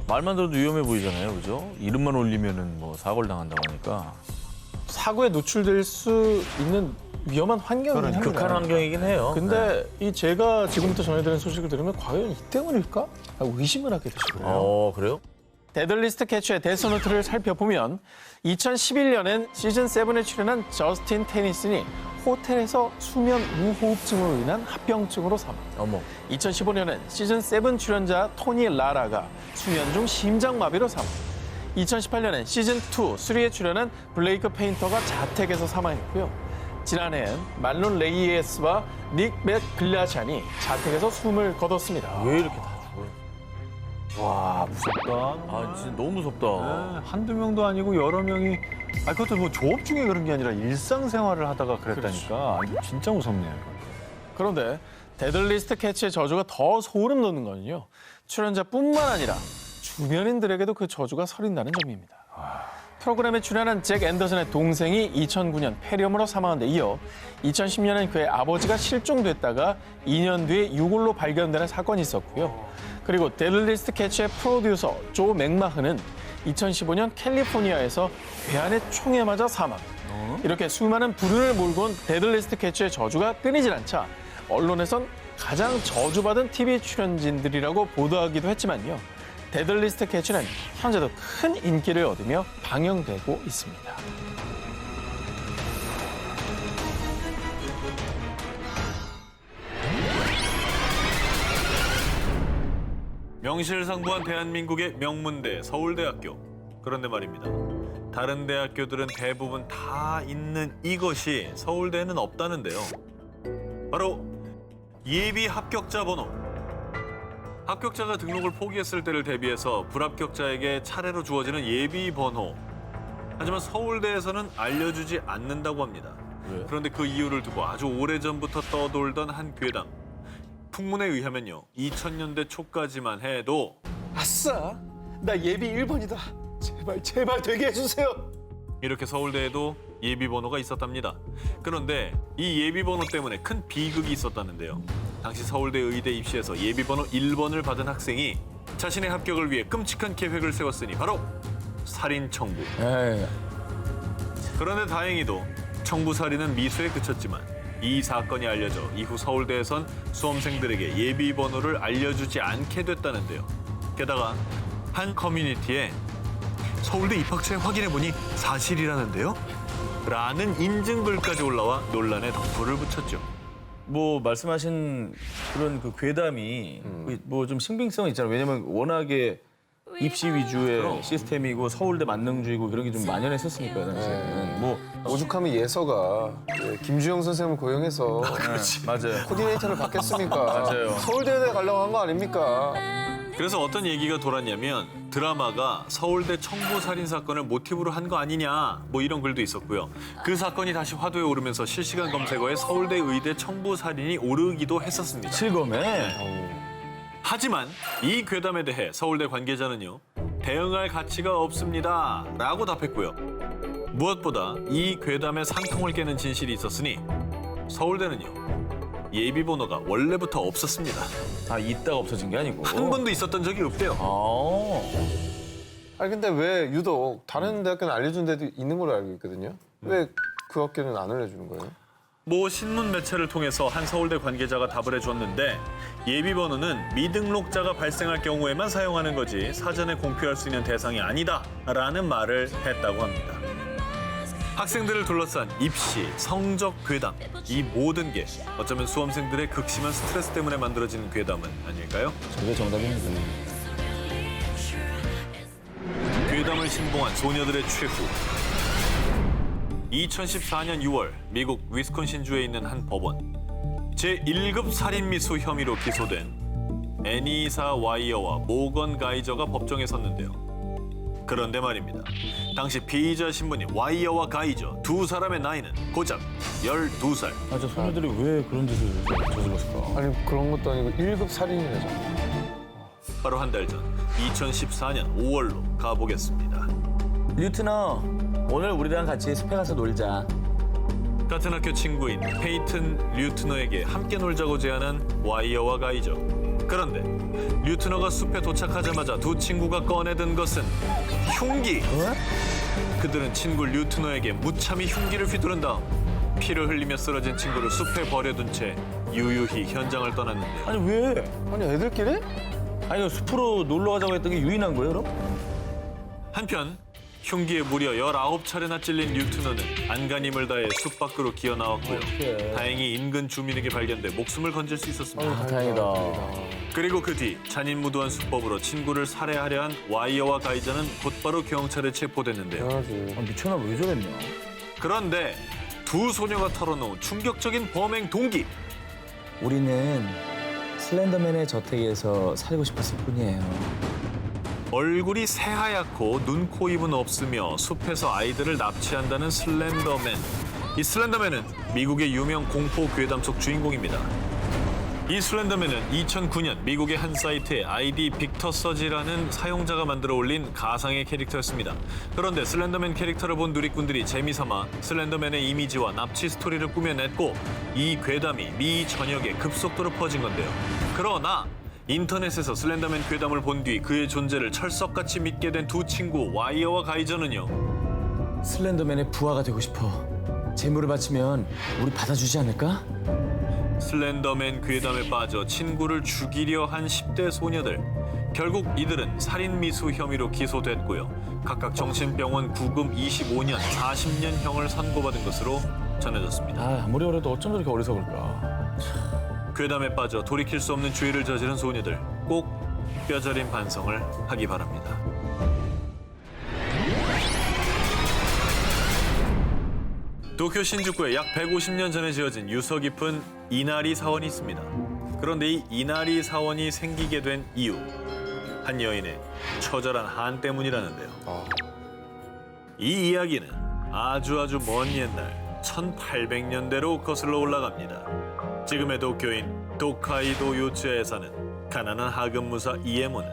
말만 들어도 위험해 보이잖아요, 그죠? 이름만 올리면은 뭐 사고를 당한다고 하니까. 사고에 노출될 수 있는 위험한 환경이긴 합니다. 극한 환경이긴 해요. 근데 이 제가 지금부터 전해드리는 소식을 들으면 과연 이 때문일까? 하고 의심을 하게 되시고요. 그래요? 데들리스트 캐치의 데스노트를 살펴보면 2011년엔 시즌 7에 출연한 저스틴 테니슨이 호텔에서 수면 무호흡증으로 인한 합병증으로 사망. 어머. 2015년엔 시즌 7 출연자 토니 라라가 수면 중 심장마비로 사망. 2018년엔 시즌 2, 3에 출연한 블레이크 페인터가 자택에서 사망했고요. 지난해엔 말론 레이에스와 닉 맥글라샨이 자택에서 숨을 거뒀습니다. 왜 이렇게 다 죽어요? 와, 무섭다. 아, 진짜 너무 무섭다. 한두 명도 아니고 여러 명이 그것도 뭐 조업 중에 그런 게 아니라 일상생활을 하다가 그랬다니까. 이거 진짜 무섭네요. 그런데 데들리스트 캐치의 저주가 더 소름 돋는 건요. 출연자뿐만 아니라 주변인들에게도 그 저주가 서린다는 점입니다. 프로그램에 출연한 잭 앤더슨의 동생이 2009년 폐렴으로 사망한 데 이어 2010년엔 그의 아버지가 실종됐다가 2년 뒤에 유골로 발견되는 사건이 있었고요. 그리고 데들리스트 캐치의 프로듀서 조 맥마흐는 2015년 캘리포니아에서 괴한의 총에 맞아 사망. 이렇게 수많은 불운을 몰고 온 데들리스트 캐치의 저주가 끊이질 않자 언론에선 가장 저주받은 TV 출연진들이라고 보도하기도 했지만요. 데들리스트 캐치는 현재도 큰 인기를 얻으며 방영되고 있습니다. 명실상부한 대한민국의 명문대 서울대학교. 그런데 말입니다. 다른 대학교들은 대부분 다 있는 이것이 서울대에는 없다는데요. 바로 예비 합격자 번호. 합격자가 등록을 포기했을 때를 대비해서 불합격자에게 차례로 주어지는 예비 번호. 하지만 서울대에서는 알려주지 않는다고 합니다. 그런데 그 이유를 두고 아주 오래전부터 떠돌던 한 괴담. 풍문에 의하면요. 2000년대 초까지만 해도 아싸! 나 예비 1번이다. 제발 되게 해주세요. 이렇게 서울대에도 예비번호가 있었답니다. 그런데 이 예비번호 때문에 큰 비극이 있었다는데요. 당시 서울대 의대 입시에서 예비번호 1번을 받은 학생이 자신의 합격을 위해 끔찍한 계획을 세웠으니 바로 살인 청부. 그런데 다행히도 청부살인은 미수에 그쳤지만 이 사건이 알려져 이후 서울대에선 수험생들에게 예비번호를 알려주지 않게 됐다는데요. 게다가 한 커뮤니티에 서울대 입학처에 확인해보니 사실이라는데요? 라는 인증글까지 올라와 논란에 덧불을 붙였죠. 뭐 말씀하신 그런 그 괴담이 뭐 좀 신빙성이 있잖아요. 왜냐면 워낙에 입시 위주의 시스템이고 서울대 만능주의고 그런 게 좀 만연했었으니까요, 당시에는. 뭐 오죽하면 예서가 김주영 선생님을 고용해서 맞아요. 코디네이터를 받겠습니까? 맞아요. 서울대에 가려고 한 거 아닙니까? 그래서 어떤 얘기가 돌았냐면 드라마가 서울대 청부 살인 사건을 모티브로 한 거 아니냐 뭐 이런 글도 있었고요. 그 사건이 다시 화두에 오르면서 실시간 검색어에 서울대 의대 청부 살인이 오르기도 했었습니다. 실검에 하지만 이 괴담에 대해 서울대 관계자는요. 대응할 가치가 없습니다 라고 답했고요. 무엇보다 이 괴담에 산통을 깨는 진실이 있었으니 서울대는요. 예비번호가 원래부터 없었습니다. 아 있다가 없어진 게 아니고 한 번도 있었던 적이 없대요. 아니 근데 왜 유독 다른 대학교는 알려준 데도 있는 걸로 알고 있거든요. 왜 그 학교는 안 알려주는 거예요? 모 신문 매체를 통해서 한 서울대 관계자가 답을 해줬는데 예비번호는 미등록자가 발생할 경우에만 사용하는 거지 사전에 공표할 수 있는 대상이 아니다라는 말을 했다고 합니다. 학생들을 둘러싼 입시, 성적 괴담, 이 모든 게 어쩌면 수험생들의 극심한 스트레스 때문에 만들어지는 괴담은 아닐까요? 저게 정답입니다. 괴담을 신봉한 소녀들의 최후. 2014년 6월 미국 위스콘신주에 있는 한 법원. 제1급 살인미수 혐의로 기소된 애니사 와이어와 모건 가이저가 법정에 섰는데요. 그런데 말입니다. 당시 피의자 신분인 와이어와 가이저 두 사람의 나이는 고작 12살. 아, 저 소녀들이 왜 그런 짓을 저질렀을까? 아니 그런 것도 아니고 1급 살인이라죠. 바로 한 달 전 2014년 5월로 가보겠습니다. 뉴트너, 오늘 우리랑 같이 숲에 가서 놀자. 같은 학교 친구인 페이튼 류트너에게 함께 놀자고 제안한 와이어와 가이저. 그런데 류트너가 숲에 도착하자마자 두 친구가 꺼내든 것은 흉기. 그들은 친구 류트너에게 무참히 흉기를 휘두른 다음 피를 흘리며 쓰러진 친구를 숲에 버려둔 채 유유히 현장을 떠났는데요. 아니 왜? 아니 애들끼리? 아니 숲으로 놀러 가자고 했던 게 유인한 거예요, 그럼? 한편 흉기에 무려 19차례나 찔린 류트너는 안간힘을 다해 숲 밖으로 기어 나왔고요. 다행히 인근 주민에게 발견돼 목숨을 건질 수 있었습니다. 아, 다행이다. 그리고 그 뒤 잔인무도한 수법으로 친구를 살해하려 한 와이어와 가이자는 곧바로 경찰에 체포됐는데요. 당연하지. 아, 미쳤나 왜 저랬냐? 그런데 두 소녀가 털어놓은 충격적인 범행 동기. 우리는 슬렌더맨의 저택에서 살고 싶었을 뿐이에요. 얼굴이 새하얗고 눈, 코, 입은 없으며 숲에서 아이들을 납치한다는 슬렌더맨. 이 슬렌더맨은 미국의 유명 공포 괴담 속 주인공입니다. 이 슬렌더맨은 2009년 미국의 한 사이트에 아이디 빅터 서지라는 사용자가 만들어 올린 가상의 캐릭터였습니다. 그런데 슬렌더맨 캐릭터를 본 누리꾼들이 재미삼아 슬렌더맨의 이미지와 납치 스토리를 꾸며냈고 이 괴담이 미 전역에 급속도로 퍼진 건데요. 그러나 인터넷에서 슬렌더맨 괴담을 본 뒤 그의 존재를 철석같이 믿게 된 두 친구 와이어와 가이저는요. 슬렌더맨의 부하가 되고 싶어. 재물을 바치면 우리 받아주지 않을까? 슬렌더맨 괴담에 빠져 친구를 죽이려 한 10대 소녀들. 결국 이들은 살인미수 혐의로 기소됐고요. 각각 정신병원 구금 25년, 40년형을 선고받은 것으로 전해졌습니다. 아무리 그래도 어쩜 저렇게 어리석을까. 괴담에 빠져 돌이킬 수 없는 죄를 저지른 소녀들. 꼭 뼈저린 반성을 하기 바랍니다. 도쿄 신주쿠에 약 150년 전에 지어진 유서 깊은 이나리 사원이 있습니다. 그런데 이 이나리 사원이 생기게 된 이유, 한 여인의 처절한 한 때문이라는데요. 이 이야기는 아주 먼 옛날 1800년대로 거슬러 올라갑니다. 지금의 도쿄인 도카이도 요츠야에 사는 가난한 하급무사 이에모는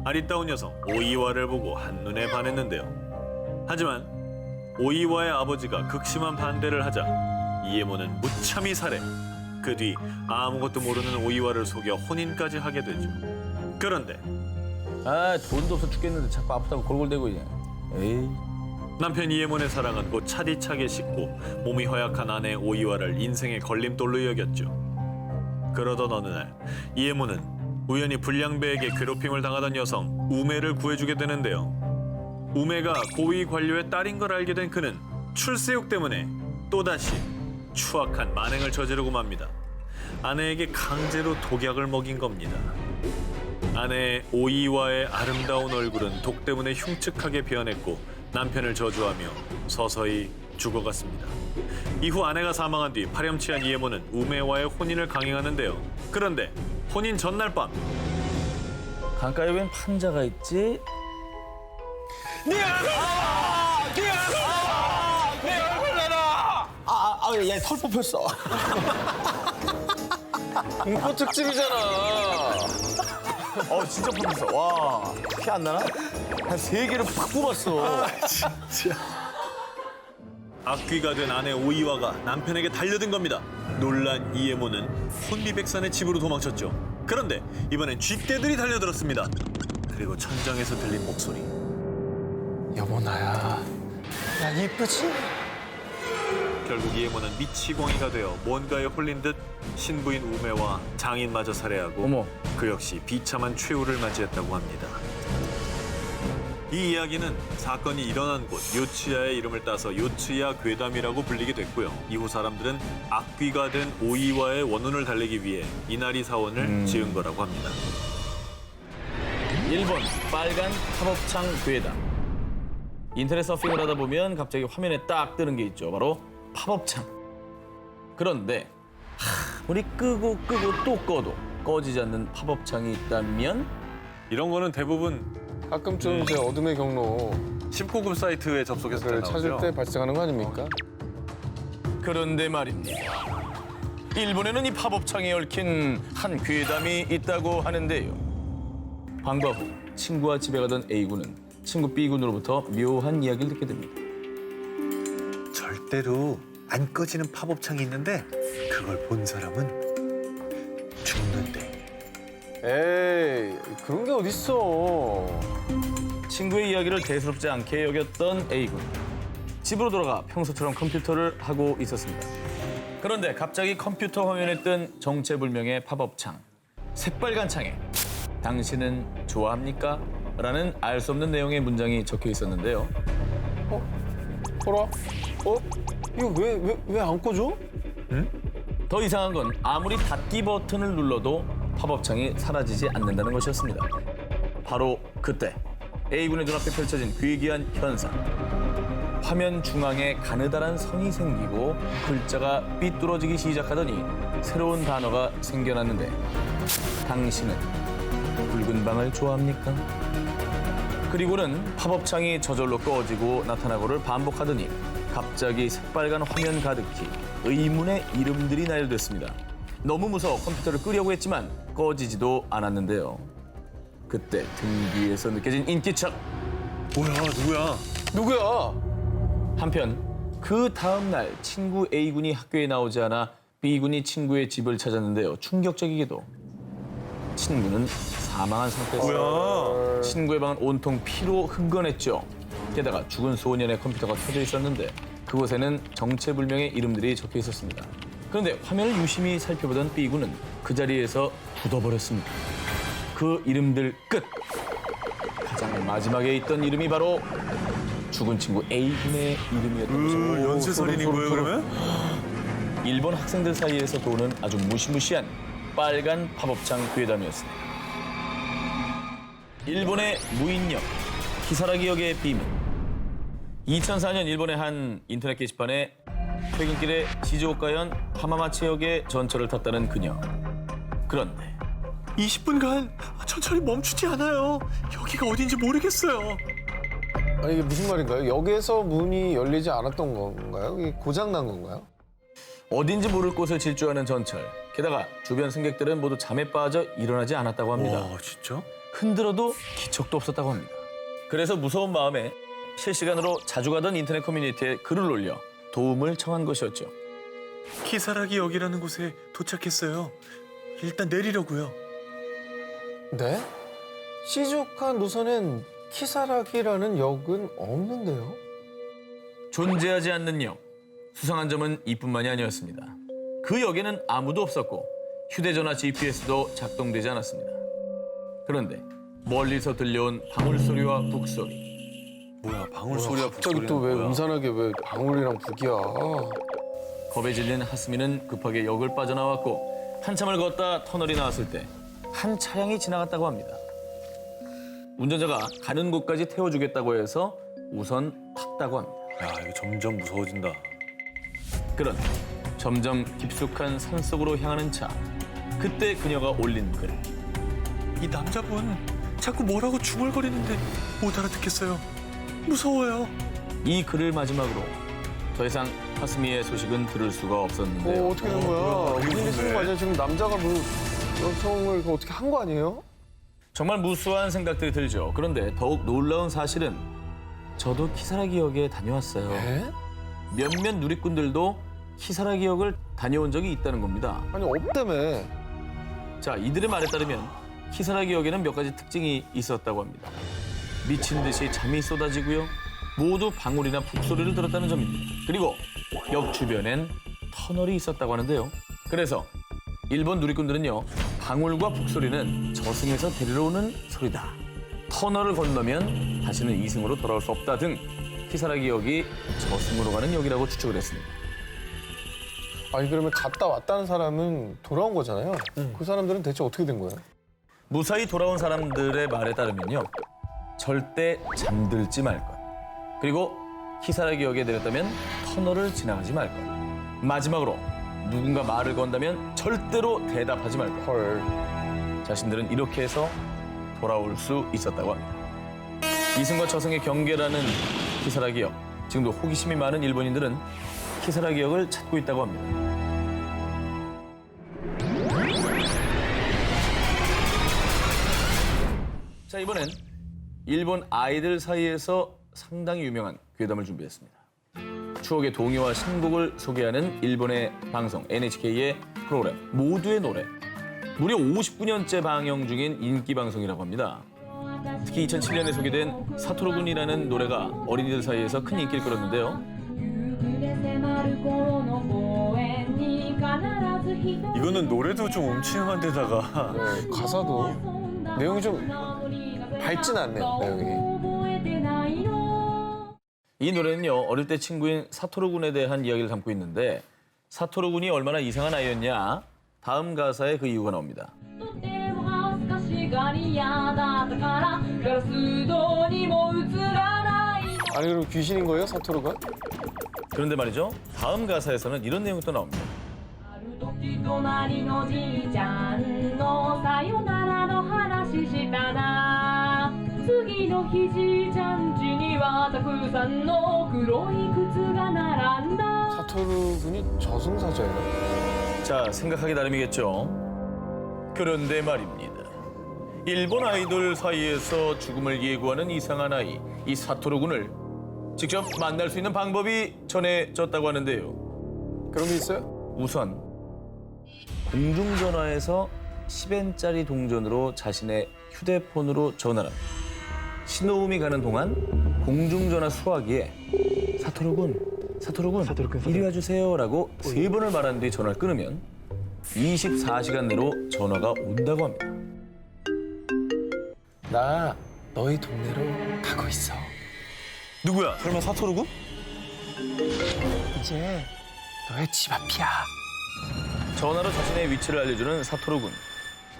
아리따운 여성 오이와를 보고 한눈에 반했는데요. 하지만 오이와의 아버지가 극심한 반대를 하자 이에모는 무참히 살해. 그 뒤 아무것도 모르는 오이와를 속여 혼인까지 하게 되죠. 그런데 돈도 없어 죽겠는데 자꾸 아프다고 골골대고 이제. 에이. 남편 이에몬의 사랑은 곧 차디차게 식고 몸이 허약한 아내 오이와를 인생의 걸림돌로 여겼죠. 그러던 어느 날 이에몬은 우연히 불량배에게 괴롭힘을 당하던 여성 우메를 구해주게 되는데요. 우메가 고위 관료의 딸인 걸 알게 된 그는 출세욕 때문에 또다시 추악한 만행을 저지르고 맙니다. 아내에게 강제로 독약을 먹인 겁니다. 아내 오이와의 아름다운 얼굴은 독 때문에 흉측하게 변했고 남편을 저주하며 서서히 죽어갔습니다. 이후 아내가 사망한 뒤 파렴치한 이에모는 우메와의 혼인을 강행하는데요. 그런데 혼인 전날 밤 강가에 웬 판자가 있지? 얘털 뽑혔어. 공포 특집이잖아. 진짜 뽑혔어. 와, 피 안 나나? 한 3개를 팍 뽑았어. 악귀가 된 아내 오이와가 남편에게 달려든 겁니다. 놀란 이에모는 혼비백산의 집으로 도망쳤죠. 그런데 이번엔 쥐떼들이 달려들었습니다. 그리고 천장에서 들린 목소리. 여보 나야. 야, 이쁘지? 결국 이에모는 미치광이가 되어 뭔가에 홀린 듯 신부인 우메와 장인마저 살해하고 어머. 그 역시 비참한 최후를 맞이했다고 합니다. 이 이야기는 사건이 일어난 곳 요츠야의 이름을 따서 요츠야 괴담이라고 불리게 됐고요. 이후 사람들은 악귀가 된 오이와의 원혼을 달래기 위해 이나리 사원을 지은 거라고 합니다. 1번 빨간 팝업창 괴담. 인터넷 서핑을 하다 보면 갑자기 화면에 딱 뜨는 게 있죠. 바로 팝업창. 그런데 우리 끄고 또 꺼도 꺼지지 않는 팝업창이 있다면 이런 거는 대부분 가끔쯤 이제 어둠의 경로 19금 사이트에 접속해서 를 찾을 나오죠. 때 발생하는 거 아닙니까? 그런데 말입니다. 일본에는 이 팝업창에 얽힌 한 괴담이 있다고 하는데요. 방과 후 친구와 집에 가던 A군은 친구 B군으로부터 묘한 이야기를 듣게 됩니다. 절대로 안 꺼지는 팝업창이 있는데 그걸 본 사람은 죽는데. 에이 그런 게 어딨어. 친구의 이야기를 대수롭지 않게 여겼던 A군. 집으로 돌아가 평소처럼 컴퓨터를 하고 있었습니다. 그런데 갑자기 컴퓨터 화면에 뜬 정체불명의 팝업창. 새빨간 창에 당신은 좋아합니까? 라는 알 수 없는 내용의 문장이 적혀 있었는데요. 보라. 이거 왜 안 꺼져? 더 이상한 건 아무리 닫기 버튼을 눌러도 팝업창이 사라지지 않는다는 것이었습니다. 바로 그때 A군의 눈앞에 펼쳐진 괴기한 현상. 화면 중앙에 가느다란 선이 생기고 글자가 삐뚤어지기 시작하더니 새로운 단어가 생겨났는데 당신은 붉은 방을 좋아합니까? 그리고는 팝업창이 저절로 꺼지고 나타나고를 반복하더니 갑자기 새빨간 화면 가득히 의문의 이름들이 나열됐습니다. 너무 무서워 컴퓨터를 끄려고 했지만 꺼지지도 않았는데요. 그때 등 뒤에서 느껴진 인기척. 누구야? 한편 그 다음 날 친구 A군이 학교에 나오지 않아 B군이 친구의 집을 찾았는데요. 충격적이게도 친구는 사망한 상태였어요. 친구의 방은 온통 피로 흥건했죠. 게다가 죽은 소년의 컴퓨터가 켜져 있었는데 그곳에는 정체불명의 이름들이 적혀 있었습니다. 그런데 화면을 유심히 살펴보던 B군은 그 자리에서 굳어버렸습니다. 그 이름들 끝! 가장 마지막에 있던 이름이 바로 죽은 친구 A군의 이름이었던 거죠. 연쇄살인인 거예요, 그러면? 일본 학생들 사이에서 도는 아주 무시무시한 빨간 팝업창 괴담이었습니다. 일본의 무인역, 키사라기역의 비밀. 2004년 일본의 한 인터넷 게시판에 퇴근길에 시즈오카현 하마마치역의 전철을 탔다는 그녀. 그런데 20분간 전철이 멈추지 않아요. 여기가 어딘지 모르겠어요. 아니 이게 무슨 말인가요? 역에서 문이 열리지 않았던 건가요? 이게 고장 난 건가요? 어딘지 모를 곳을 질주하는 전철. 게다가 주변 승객들은 모두 잠에 빠져 일어나지 않았다고 합니다. 와, 진짜? 흔들어도 기척도 없었다고 합니다. 그래서 무서운 마음에 실시간으로 자주 가던 인터넷 커뮤니티에 글을 올려 도움을 청한 것이었죠. 키사라기 역이라는 곳에 도착했어요. 일단 내리려고요. 네? 시즈오카 노선엔 키사라기라는 역은 없는데요? 존재하지 않는 역. 수상한 점은 이뿐만이 아니었습니다. 그 역에는 아무도 없었고 휴대전화 GPS도 작동되지 않았습니다. 그런데 멀리서 들려온 방울 소리와 북 소리. 뭐야, 방울 소리야, 갑자기 또 왜 음산하게 왜 방울이랑 북이야? 겁에 질린 하스미는 급하게 역을 빠져나왔고 한참을 걷다 터널이 나왔을 때 한 차량이 지나갔다고 합니다. 운전자가 가는 곳까지 태워주겠다고 해서 우선 탔다고 합니다. 야, 이거 점점 무서워진다. 그런데 점점 깊숙한 산속으로 향하는 차. 그때 그녀가 올린 글. 이 남자분 자꾸 뭐라고 중얼거리는데 못 알아듣겠어요. 무서워요. 이 글을 마지막으로 더 이상 하스미의 소식은 들을 수가 없었는데요. 어떻게 된 거야? 무슨 일 있는 거 아니야? 지금 남자가 뭐 여성을 어떻게 한 거 아니에요? 정말 무수한 생각들이 들죠. 그런데 더욱 놀라운 사실은 저도 키사라기 역에 다녀왔어요. 에? 몇몇 누리꾼들도 키사라기 역을 다녀온 적이 있다는 겁니다. 아니 없다며. 자, 이들의 말에 따르면 키사라기 역에는 몇 가지 특징이 있었다고 합니다. 미친 듯이 잠이 쏟아지고요. 모두 방울이나 북소리를 들었다는 점입니다. 그리고 역 주변엔 터널이 있었다고 하는데요. 그래서 일본 누리꾼들은요. 방울과 북소리는 저승에서 데리러 오는 소리다. 터널을 건너면 다시는 이승으로 돌아올 수 없다 등 키사라기 역이 저승으로 가는 역이라고 추측을 했습니다. 아니 그러면 갔다 왔다는 사람은 돌아온 거잖아요. 그 사람들은 대체 어떻게 된 거예요? 무사히 돌아온 사람들의 말에 따르면요. 절대 잠들지 말 것. 그리고 키사라기 역에 내렸다면 터널을 지나가지 말 것. 마지막으로 누군가 말을 건다면 절대로 대답하지 말 것. 헐. 자신들은 이렇게 해서 돌아올 수 있었다고 합니다. 이승과 저승의 경계라는 키사라기 역. 지금도 호기심이 많은 일본인들은 키사라기 역을 찾고 있다고 합니다. 자, 이번엔 일본 아이들 사이에서 상당히 유명한 괴담을 준비했습니다. 추억의 동요와 신곡을 소개하는 일본의 방송 NHK의 프로그램 모두의 노래. 무려 59년째 방영 중인 인기 방송이라고 합니다. 특히 2007년에 소개된 사토루 군이라는 노래가 어린이들 사이에서 큰 인기를 끌었는데요. 이거는 노래도 좀 음침한 데다가 네, 가사도 내용이 좀 밝진 않네요. 내용이. 이 노래는요, 어릴 때 친구인 사토루 군에 대한 이야기를 담고 있는데 사토루 군이 얼마나 이상한 아이였냐? 다음 가사에 그 이유가 나옵니다. 아니 그럼 귀신인 거예요, 사토루가? 그런데 말이죠, 다음 가사에서는 이런 내용이 또 나옵니다. 사토루 군이 저승사자예요? 자, 생각하기 나름이겠죠. 그런데 말입니다. 일본 아이돌 사이에서 죽음을 예고하는 이상한 아이, 이 사토루 군을 직접 만날 수 있는 방법이 전해졌다고 하는데요. 그런 게 있어요? 우선 공중전화에서 10엔짜리 동전으로 자신의 휴대폰으로 전화를 합니다. 신호음이 가는 동안 공중전화 수화기에 사토루군, 이리 와주세요라고 3번을 말한 뒤 전화를 끊으면 24시간 내로 전화가 온다고 합니다. 나 너희 동네로 가고 있어. 누구야? 설마 사토루군? 이제 너의 집 앞이야. 전화로 자신의 위치를 알려주는 사토루군.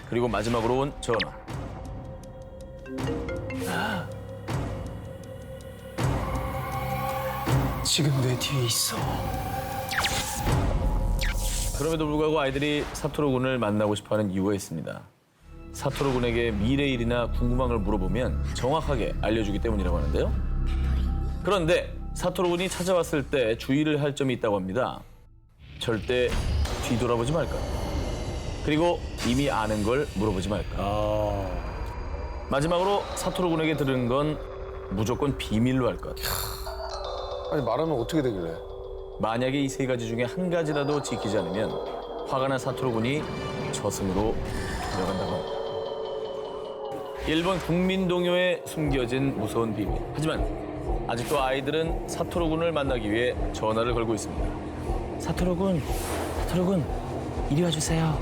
그리고 마지막으로 온 전화. 지금 내 뒤에 있어. 그럼에도 불구하고 아이들이 사토루군을 만나고 싶어하는 이유가 있습니다. 사토루군에게 미래 일이나 궁금한 걸 물어보면 정확하게 알려주기 때문이라고 하는데요. 그런데 사토루군이 찾아왔을 때 주의를 할 점이 있다고 합니다. 절대 뒤돌아보지 말까. 그리고 이미 아는 걸 물어보지 말까. 마지막으로 사토루군에게 들은 건 무조건 비밀로 할 것. 아니 말하면 어떻게 되길래? 만약에 이 3가지 중에 한 가지라도 지키지 않으면 화가 난 사토루군이 저승으로 데려간다고 합니다. 일본 국민동요에 숨겨진 무서운 비밀. 하지만 아직도 아이들은 사토루군을 만나기 위해 전화를 걸고 있습니다. 사토루군, 이리 와주세요.